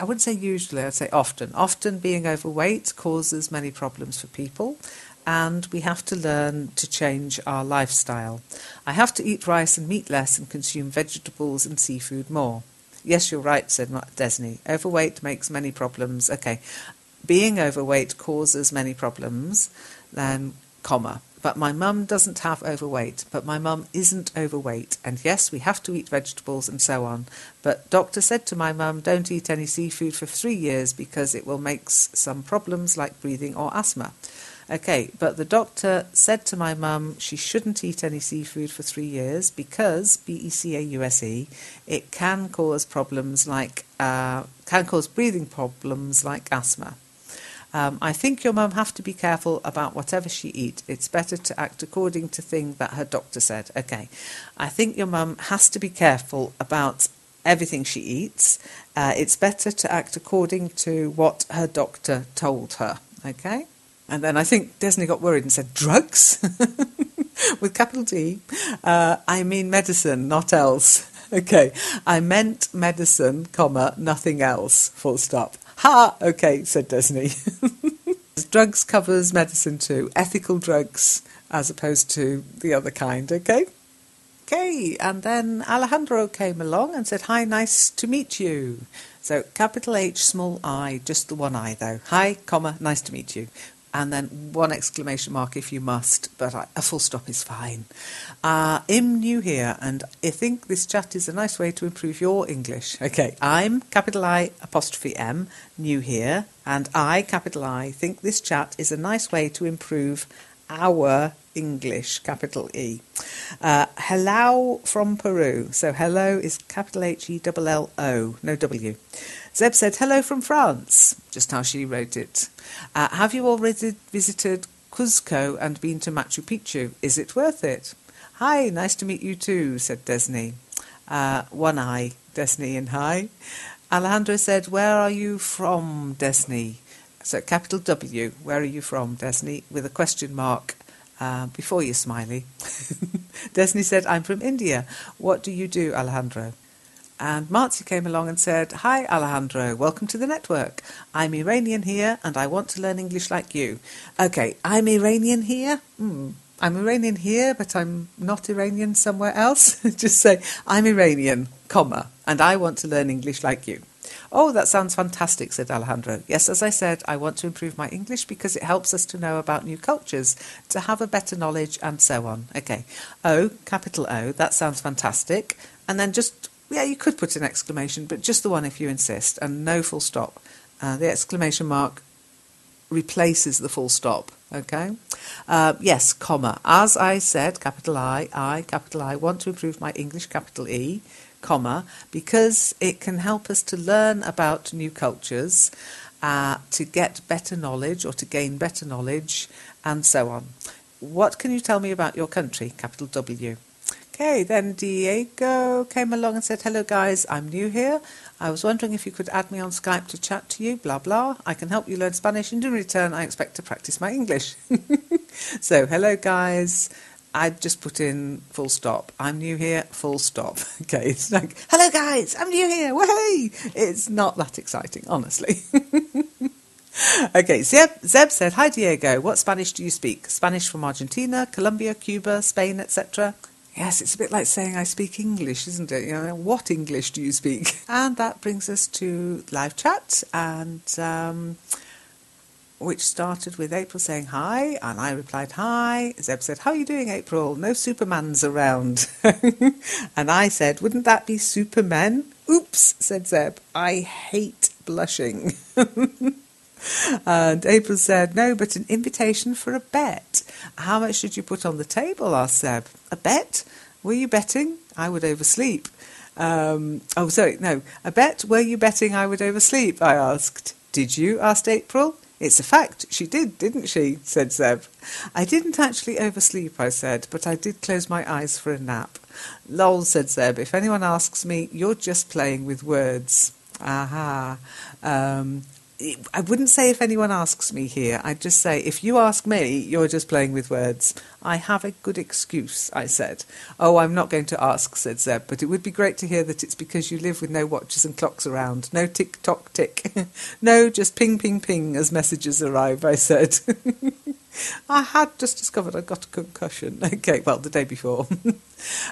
wouldn't say usually, I'd say often. Often being overweight causes many problems for people and we have to learn to change our lifestyle. I have to eat rice and meat less and consume vegetables and seafood more. Yes, you're right, said Desney. Overweight makes many problems. Okay. Being overweight causes many problems, then, comma. But my mum doesn't have overweight, but my mum isn't overweight. And yes, we have to eat vegetables and so on. But doctor said to my mum, don't eat any seafood for 3 years because it will make some problems like breathing or asthma. Okay, but the doctor said to my mum she shouldn't eat any seafood for 3 years because, B-E-C-A-U-S-E, it can cause problems like, can cause breathing problems like asthma. I think your mum have to be careful about whatever she eat. It's better to act according to thing that her doctor said. Okay, I think your mum has to be careful about everything she eats. It's better to act according to what her doctor told her. Okay, and then I think Desney got worried and said, drugs? with capital D. I mean medicine, not else. Okay, I meant medicine, comma, nothing else, full stop. Ha! Okay, said Disney. Drugs covers medicine too. Ethical drugs as opposed to the other kind, okay? Okay, and then Alejandro came along and said, hi, nice to meet you. So capital H, small I, just the one I though. Hi, comma, nice to meet you. And then one exclamation mark if you must, but a full stop is fine. I'm new here, and I think this chat is a nice way to improve your English. Okay, I'm, capital I, apostrophe M, new here, and I, capital I, think this chat is a nice way to improve our English, capital E. Hello from Peru. So hello is capital H-E-L-L-O, no W. Zeb said, hello from France, just how she wrote it. Have you already visited Cuzco and been to Machu Picchu? Is it worth it? Hi, nice to meet you too, said Desney. One eye, Desney and hi. Alejandro said, where are you from, Desney? So capital W, where are you from, Desney? With a question mark before your smiley. Desney said, I'm from India. What do you do, Alejandro? And Marzi came along and said, hi, Alejandro, welcome to the network. I'm Iranian here, and I want to learn English like you. Okay, I'm Iranian here? I'm Iranian here, but I'm not Iranian somewhere else. Just say, I'm Iranian, comma, and I want to learn English like you. Oh, that sounds fantastic, said Alejandro. Yes, as I said, I want to improve my English because it helps us to know about new cultures, to have a better knowledge, and so on. Okay, O, capital O, that sounds fantastic. And then just, yeah, you could put an exclamation, but just the one if you insist, and no full stop. The exclamation mark replaces the full stop, okay? Yes, comma. As I said, capital I, capital I, want to improve my English, capital E, comma, because it can help us to learn about new cultures, to get better knowledge or to gain better knowledge, and so on. What can you tell me about your country, capital W? Okay, then Diego came along and said, hello guys, I'm new here. I was wondering if you could add me on Skype to chat to you, blah, blah. I can help you learn Spanish, and in return, I expect to practice my English. So, hello guys. I just put in full stop. I'm new here, full stop. Okay, it's like, hello guys, I'm new here, whey! It's not that exciting, honestly. Okay, Zeb said, hi Diego, what Spanish do you speak? Spanish from Argentina, Colombia, Cuba, Spain, etc.? Yes, it's a bit like saying I speak English, isn't it? You know, what English do you speak? And that brings us to live chat, and which started with April saying hi, and I replied hi. Zeb said, how are you doing, April? No Supermans around. And I said, wouldn't that be Supermen? Oops, said Zeb. I hate blushing. And April said, no, but an invitation for a bet. How much should you put on the table, asked Zeb. A bet? Were you betting? I would oversleep. A bet? Were you betting I would oversleep? I asked. Did you? Asked April. It's a fact. She did, didn't she? Said Zeb. I didn't actually oversleep, I said, but I did close my eyes for a nap. Lol, said Zeb. If anyone asks me, you're just playing with words. Aha. I wouldn't say if anyone asks me here. I'd just say, if you ask me, you're just playing with words. I have a good excuse, I said. Oh, I'm not going to ask, said Zeb, but it would be great to hear that it's because you live with no watches and clocks around. No tick-tock tick. No, just ping, ping, ping as messages arrive, I said. I had just discovered I got a concussion. Okay, well, the day before.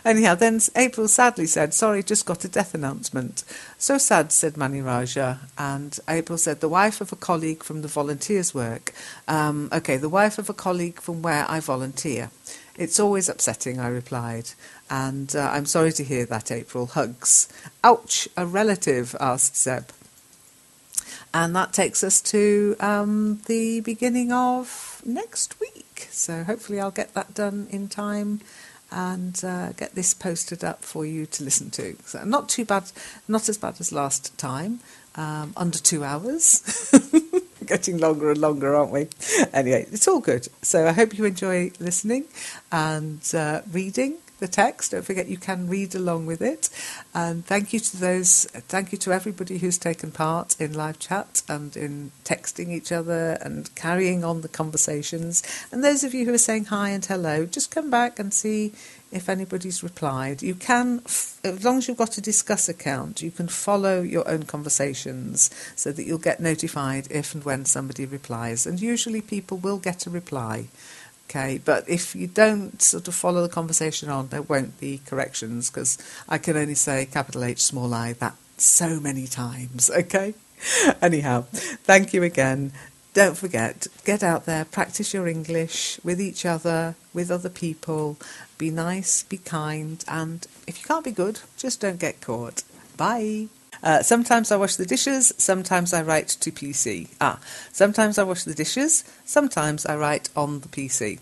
Anyhow, then April sadly said, sorry, just got a death announcement. So sad, said Mani Raja. And April said, the wife of a colleague from the volunteers work. The wife of a colleague from where I volunteer. It's always upsetting, I replied. And I'm sorry to hear that, April. Hugs. Ouch, a relative, asked Zeb. And that takes us to the beginning of next week. So hopefully I'll get that done in time and get this posted up for you to listen to. So not too bad, not as bad as last time, under 2 hours. Getting longer and longer, aren't we? Anyway, it's all good. So I hope you enjoy listening and reading. the text. Don't forget you can read along with it. And thank you to everybody who's taken part in live chat and in texting each other and carrying on the conversations. And those of you who are saying hi and hello, just come back and see if anybody's replied. You can, as long as you've got a Discuss account, you can follow your own conversations so that you'll get notified if and when somebody replies. And usually people will get a reply. Okay, but if you don't sort of follow the conversation on, there won't be corrections, because I can only say capital H, small I, that so many times, okay? Anyhow, thank you again. Don't forget, get out there, practice your English with each other, with other people. Be nice, be kind, and if you can't be good, just don't get caught. Bye. Sometimes I wash the dishes, sometimes I write to PC. Sometimes I wash the dishes, sometimes I write on the PC.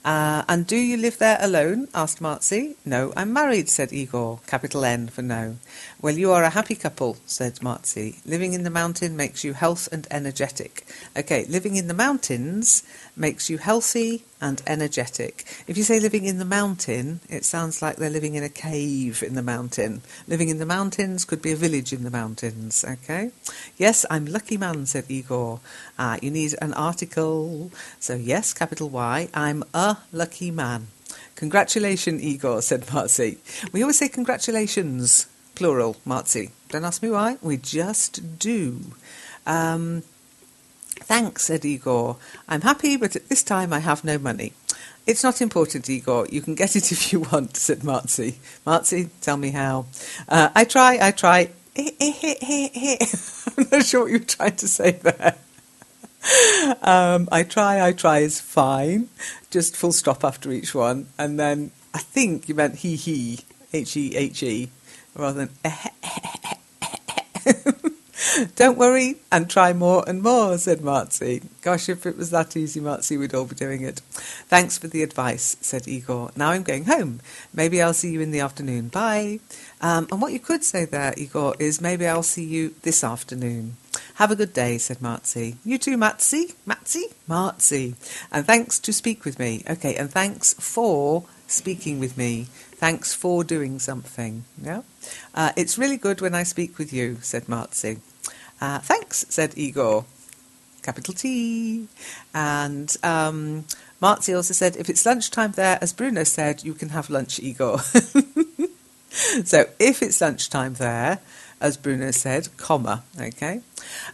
And do you live there alone? Asked Marzi. No, I'm married, said Igor, capital N for no. Well, you are a happy couple, said Marzi. Living in the mountain makes you health and energetic. Okay, living in the mountains makes you healthy and energetic. If you say living in the mountain, it sounds like they're living in a cave in the mountain. Living in the mountains could be a village in the mountains, okay? Yes, I'm lucky man, said Igor. You need an article. So yes, capital Y, I'm a lucky man. Congratulations, Igor, said Marzi. We always say congratulations, plural, Marzi. Don't ask me why, we just do. Thanks, said Igor. I'm happy, but at this time I have no money. It's not important, Igor. You can get it if you want, said Marzi. Marzi, tell me how. I try. I'm not sure what you were trying to say there. I try is fine. Just full stop after each one. And then I think you meant he, H-E-H-E, rather than Don't worry and try more and more, said Marzi. Gosh, if it was that easy, Marzi, we'd all be doing it. Thanks for the advice, said Igor. Now I'm going home. Maybe I'll see you in the afternoon. Bye. And what you could say there, Igor, is maybe I'll see you this afternoon. Have a good day, said Marzi. You too, Matzi. Marzi. And thanks to speak with me. Okay, and thanks for speaking with me. Thanks for doing something. Yeah, it's really good when I speak with you, said Marzi. Thanks, said Igor, capital T. And Marzi also said, if it's lunchtime there, as Bruno said, you can have lunch, Igor. So if it's lunchtime there, as Bruno said, comma, okay.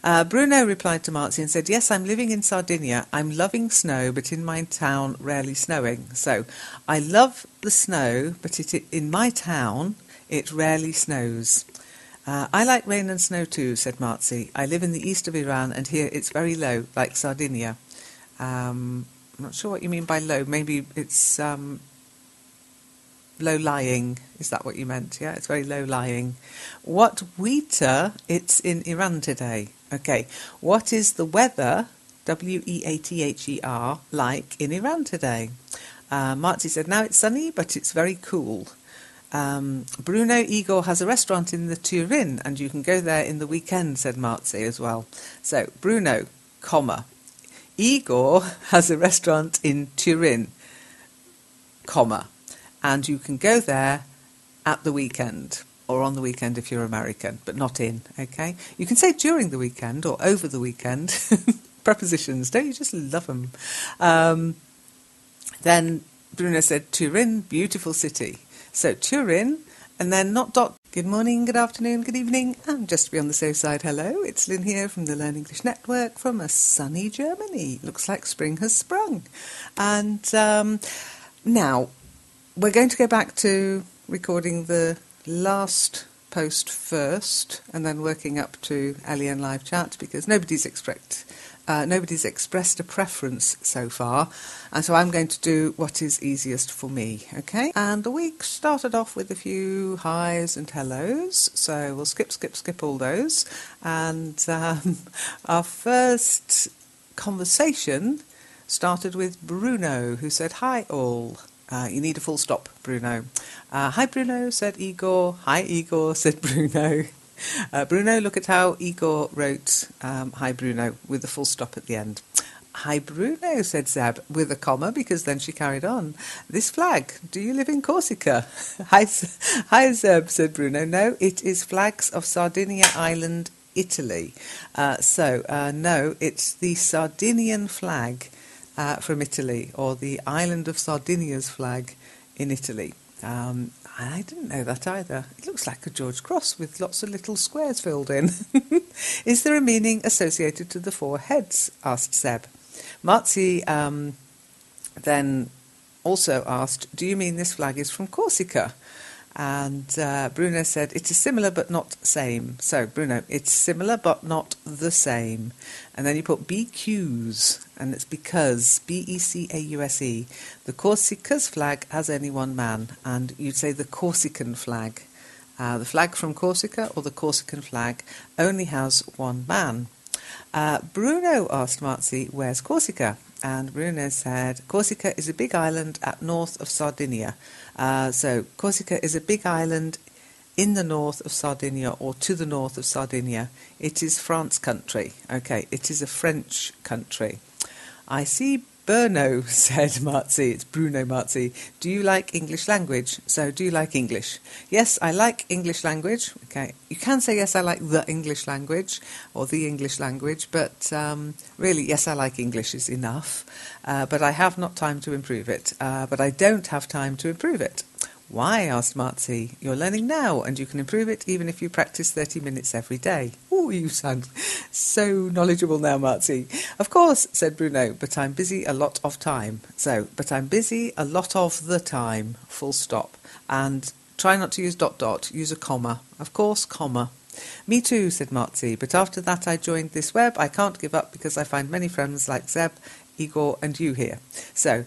Bruno replied to Marzi and said, yes, I'm living in Sardinia. I'm loving snow, but in my town, rarely snowing. So I love the snow, but in my town, it rarely snows. I like rain and snow too, said Marzi. I live in the east of Iran, and here it's very low, like Sardinia. I'm not sure what you mean by low. Maybe it's low-lying. Is that what you meant? Yeah, it's very low-lying. What weather it's in Iran today? Okay, what is the weather, W-E-A-T-H-E-R, like in Iran today? Marzi said, now it's sunny, but it's very cool. Bruno, Igor has a restaurant in the Turin, and you can go there in the weekend, said Marzi as well. So, Bruno, comma, Igor has a restaurant in Turin, comma, and you can go there at the weekend, or on the weekend if you're American, but not in, okay? You can say during the weekend or over the weekend. Prepositions, don't you just love them? Then Bruno said, Turin, beautiful city. So Turin, and then not dot. Good morning, good afternoon, good evening, and just to be on the safe side, hello, it's Lynn here from the LEN English Network from a sunny Germany. Looks like spring has sprung. And now, we're going to go back to recording the last post first and then working up to LEN Live Chat, because nobody's expressed a preference so far, and so I'm going to do what is easiest for me, okay? And the week started off with a few highs and hellos, so we'll skip all those. And our first conversation started with Bruno, who said, hi all. You need a full stop, Bruno. Hi, Bruno, said Igor. Hi, Igor, said Bruno. Bruno, look at how Igor wrote hi, Bruno, with a full stop at the end. Hi Bruno, said Zeb, with a comma, because then she carried on. This flag, do you live in Corsica? Hi Zeb, said Bruno. No, it is flags of Sardinia Island, Italy. No, it's the Sardinian flag from Italy, or the island of Sardinia's flag in Italy. I didn't know that either. It looks like a George Cross with lots of little squares filled in. Is there a meaning associated to the four heads? Asked Zeb. Marzi then also asked, do you mean this flag is from Corsica? And Bruno said, it is similar but not same. So, Bruno, it's similar but not the same. And then you put BQs, and it's because, B-E-C-A-U-S-E. The Corsica's flag has only one man, and you'd say the Corsican flag. The flag from Corsica, or the Corsican flag, only has one man. Bruno asked Marzi, where's Corsica? And Bruno said, Corsica is a big island at north of Sardinia. So Corsica is a big island in the north of Sardinia, or to the north of Sardinia. It is France country. Okay, it is a French country. I see Bruno, said Marzi. It's Bruno Marzi. Do you like English language? So, do you like English? Yes, I like English language. Okay, you can say yes, I like the English language, or the English language, but really, yes, I like English is enough. But I have not time to improve it. But I don't have time to improve it. Why? Asked Marzi. You're learning now, and you can improve it even if you practice 30 minutes every day. Oh, you sound so knowledgeable now, Marzi. Of course, said Bruno, but I'm busy a lot of time. So, but I'm busy a lot of the time, full stop. And try not to use ... use a comma. Of course, comma. Me too, said Marzi, but after that I joined this web. I can't give up because I find many friends like Zeb, Igor and you here. So,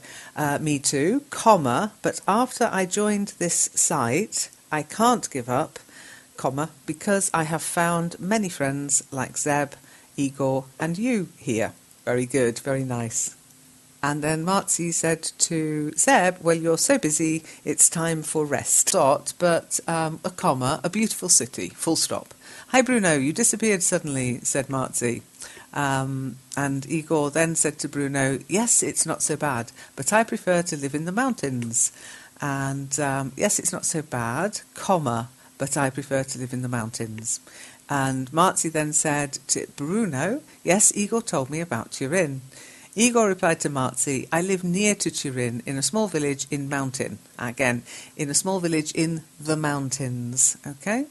me too, comma, but after I joined this site, I can't give up, comma, because I have found many friends like Zeb, Igor and you here. Very good, very nice. And then Marzi said to Zeb, well, you're so busy, it's time for rest. But a comma, a beautiful city, full stop. Hi, Bruno, you disappeared suddenly, said Marzi. And Igor then said to Bruno, yes, it's not so bad, but I prefer to live in the mountains. And yes, it's not so bad, comma, but I prefer to live in the mountains. And Marzi then said to Bruno, yes, Igor told me about Turin. Igor replied to Marzi, I live near to Turin in a small village in mountain. Again, in a small village in the mountains. Okay?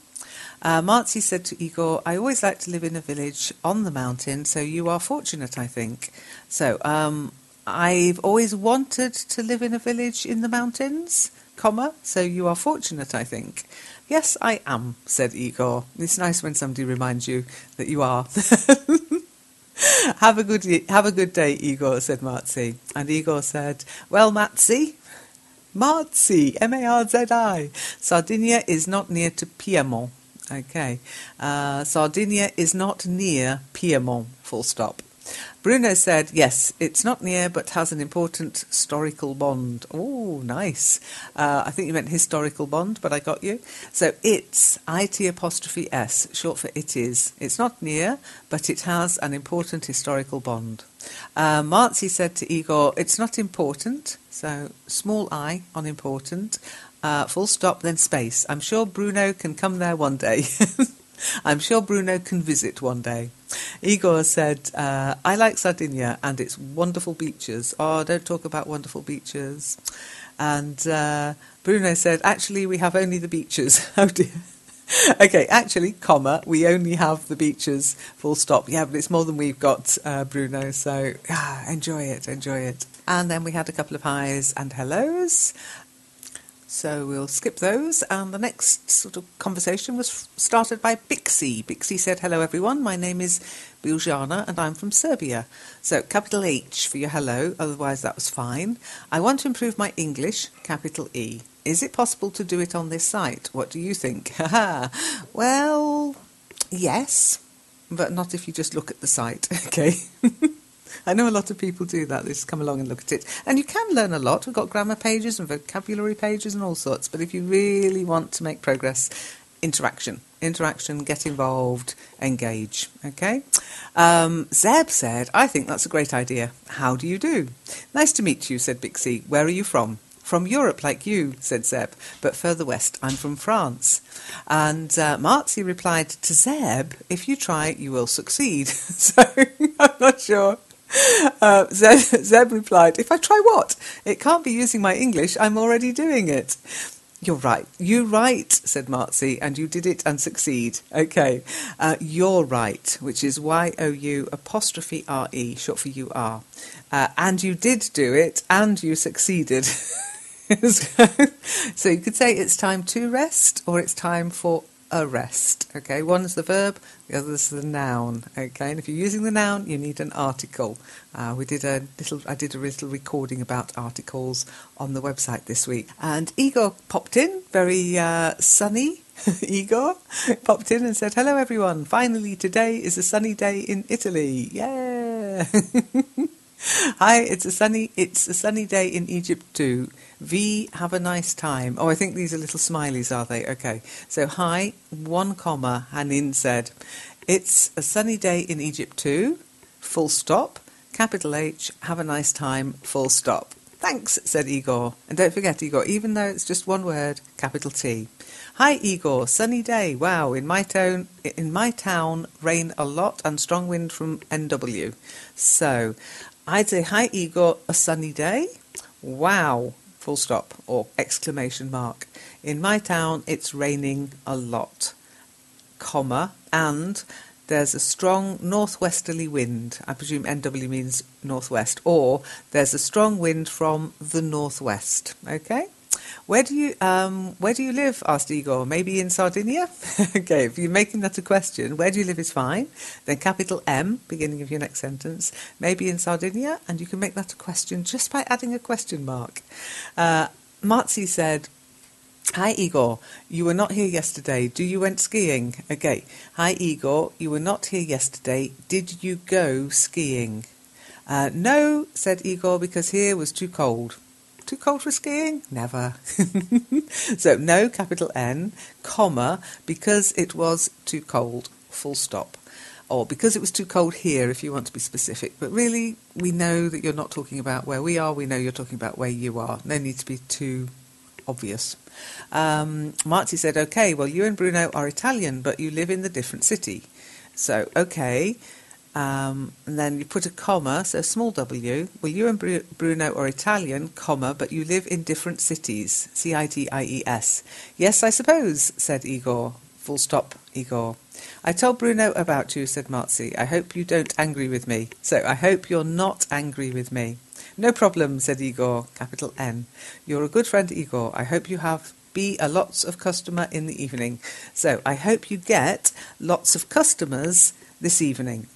Marzi said to Igor, I always like to live in a village on the mountain, so you are fortunate, I think. So, I've always wanted to live in a village in the mountains, comma, so you are fortunate, I think. Yes, I am, said Igor. It's nice when somebody reminds you that you are. Have a good day, Igor, said Marzi. And Igor said, well, Marzi, M-A-R-Z-I, Sardinia is not near to Piedmont. Okay, Sardinia is not near Piedmont, full stop. Bruno said, yes, it's not near, but has an important historical bond. Oh, nice. I think you meant historical bond, but I got you. So it's IT', short for it is. It's not near, but it has an important historical bond. Marzi said to Igor, it's not important, so small I on important, full stop, then space. I'm sure Bruno can come there one day. I'm sure Bruno can visit one day. Igor said, I like Sardinia and its wonderful beaches. Oh, don't talk about wonderful beaches. And Bruno said, actually, we have only the beaches. Oh, dear. Okay, actually, comma, we only have the beaches, full stop. Yeah, but it's more than we've got, Bruno, so enjoy it, enjoy it. And then we had a couple of highs and hellos. So we'll skip those, and the next sort of conversation was started by Bixi. Bixi said, hello everyone, my name is Biljana and I'm from Serbia. So capital H for your hello, otherwise that was fine. I want to improve my English, capital E. Is it possible to do it on this site? What do you think? Well, yes, but not if you just look at the site, okay? I know a lot of people do that. They just come along and look at it. And you can learn a lot. We've got grammar pages and vocabulary pages and all sorts. But if you really want to make progress, interaction. Interaction, get involved, engage. Okay? Zeb said, I think that's a great idea. How do you do? Nice to meet you, said Bixie. Where are you from? From Europe, like you, said Zeb, but further west. I'm from France. And Marzi replied to Zeb, if you try, you will succeed. So I'm not sure. Zeb replied, if I try what? It can't be using my English. I'm already doing it. You're right. You're right, said Marzi, and you did it and succeed. Okay. You're right, which is Y-O-U''RE, short for you are. And you did do it, and you succeeded. So you could say it's time to rest, or it's time for a rest. Okay, one is the verb, the other is the noun. Okay, and if you're using the noun, you need an article. I did a little recording about articles on the website this week. And Igor popped in, very sunny. Igor popped in and said, "Hello everyone. Finally, today is a sunny day in Italy. Yeah." Hi, it's a sunny day in Egypt too. V, have a nice time. Oh, I think these are little smileys, are they? Okay. So, hi, 1 comma, Hanin said, it's a sunny day in Egypt too, full stop, capital H, have a nice time, full stop. Thanks, said Igor. And don't forget, Igor, even though it's just one word, capital T. Hi, Igor, sunny day. Wow, in my town, rain a lot and strong wind from NW. So, I'd say, hi, Igor, a sunny day. Wow. Full stop, or exclamation mark. In my town, it's raining a lot, comma, and there's a strong northwesterly wind. I presume NW means northwest, or there's a strong wind from the northwest. Okay? Where do you live? Asked Igor. Maybe in Sardinia? Okay, if you're making that a question, where do you live is fine. Then capital M, beginning of your next sentence. Maybe in Sardinia, and you can make that a question just by adding a question mark. Marzi said, hi Igor, you were not here yesterday. Do you went skiing? Okay. Hi Igor, you were not here yesterday. Did you go skiing? No, said Igor, because here was too cold. Too cold for skiing? Never. So, no, capital N, comma, because it was too cold, full stop. Or because it was too cold here, if you want to be specific. But really, we know that you're not talking about where we are. We know you're talking about where you are. No need to be too obvious. Marzi said, okay, well, you and Bruno are Italian, but you live in the different city. So, okay. And then you put a comma, so small w. Well, you and Bruno are Italian, comma, but you live in different cities. C-I-T-I-E-S. Yes, I suppose, said Igor. Full stop, Igor. I told Bruno about you, said Marzi. I hope you don't angry with me. So, I hope you're not angry with me. No problem, said Igor, capital N. You're a good friend, Igor. I hope you be a lots of customer in the evening. So, I hope you get lots of customers this evening.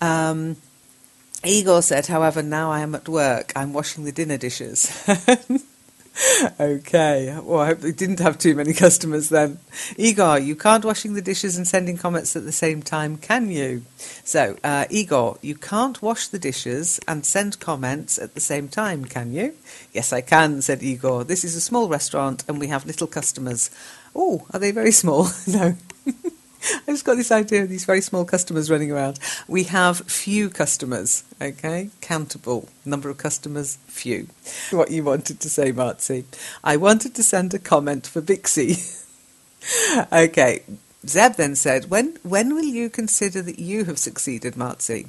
Igor said, however, now I am at work. I'm washing the dinner dishes. Okay. Well, I hope they didn't have too many customers then. Igor, you can't washing the dishes and sending comments at the same time, can you? So, Igor, you can't wash the dishes and send comments at the same time, can you? Yes, I can, said Igor. This is a small restaurant and we have little customers. Oh, are they very small? No. I've just got this idea of these very small customers running around. We have few customers, okay? Countable. Number of customers, few. What you wanted to say, Marzi. I wanted to send a comment for Bixie. Okay. Zeb then said, when will you consider that you have succeeded, Marzi?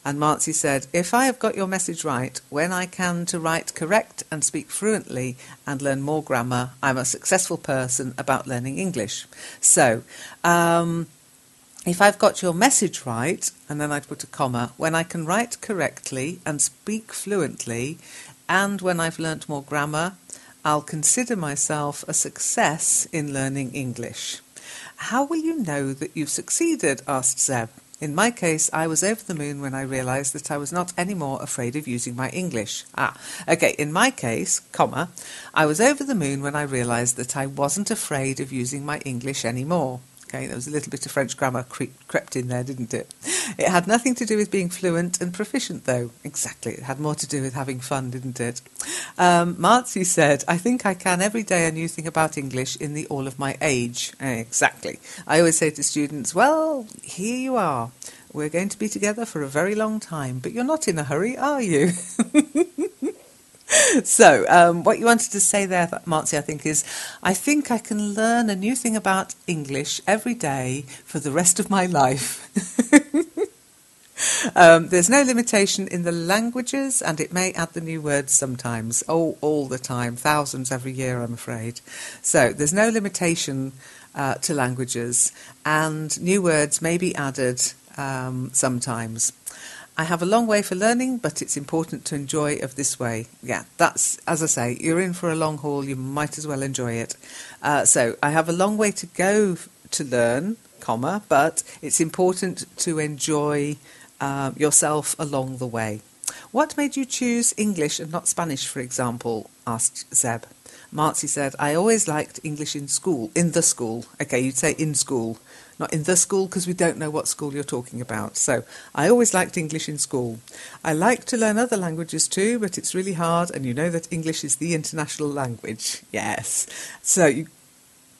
And Marzi said, if I have got your message right, when I can to write correct and speak fluently and learn more grammar, I'm a successful person about learning English. So, if I've got your message right, and then I'd put a comma, when I can write correctly and speak fluently, and when I've learnt more grammar, I'll consider myself a success in learning English. How will you know that you've succeeded? Asked Zeb. In my case, I was over the moon when I realised that I was not any more afraid of using my English. Okay, in my case, comma, I was over the moon when I realised that I wasn't afraid of using my English anymore. Okay, there was a little bit of French grammar crept in there, didn't it? It had nothing to do with being fluent and proficient, though. Exactly. It had more to do with having fun, didn't it? Marzi said, I think I can every day a new thing about English in the all of my age. Exactly. I always say to students, well, here you are. We're going to be together for a very long time, but you're not in a hurry, are you? So, what you wanted to say there, Marzi, I think is, I think I can learn a new thing about English every day for the rest of my life. There's no limitation in the languages, and it may add the new words sometimes. Oh, all the time. Thousands every year, I'm afraid. So, there's no limitation to languages, and new words may be added sometimes. I have a long way for learning, but it's important to enjoy of this way. Yeah, that's, as I say, you're in for a long haul, you might as well enjoy it. So I have a long way to go to learn, comma, but it's important to enjoy yourself along the way. What made you choose English and not Spanish, for example? Asked Zeb. Marzi said, I always liked English in school, in the school. Okay, you'd say in school. Not in the school, because we don't know what school you're talking about. So, I always liked English in school. I like to learn other languages too, but it's really hard, and you know that English is the international language. Yes. So,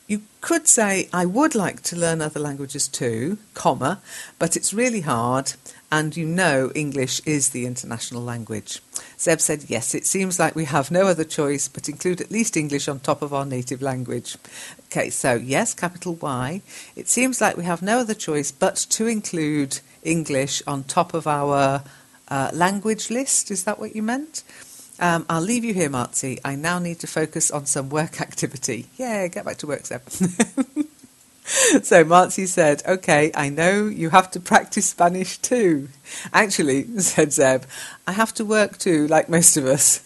you could say, I would like to learn other languages too, comma, but it's really hard, and you know English is the international language. Zeb said, yes, it seems like we have no other choice but include at least English on top of our native language. Okay, so yes, capital Y. It seems like we have no other choice but to include English on top of our language list. Is that what you meant? I'll leave you here, Marzi. I now need to focus on some work activity. Yeah, get back to work, Zeb. So Marzi said, okay, I know you have to practice Spanish too. Actually, said Zeb, I have to work too, like most of us.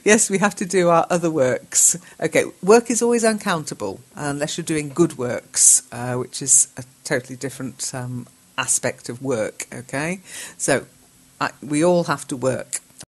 Yes, we have to do our other works. Okay, work is always uncountable unless you're doing good works, which is a totally different aspect of work, okay? So we all have to work.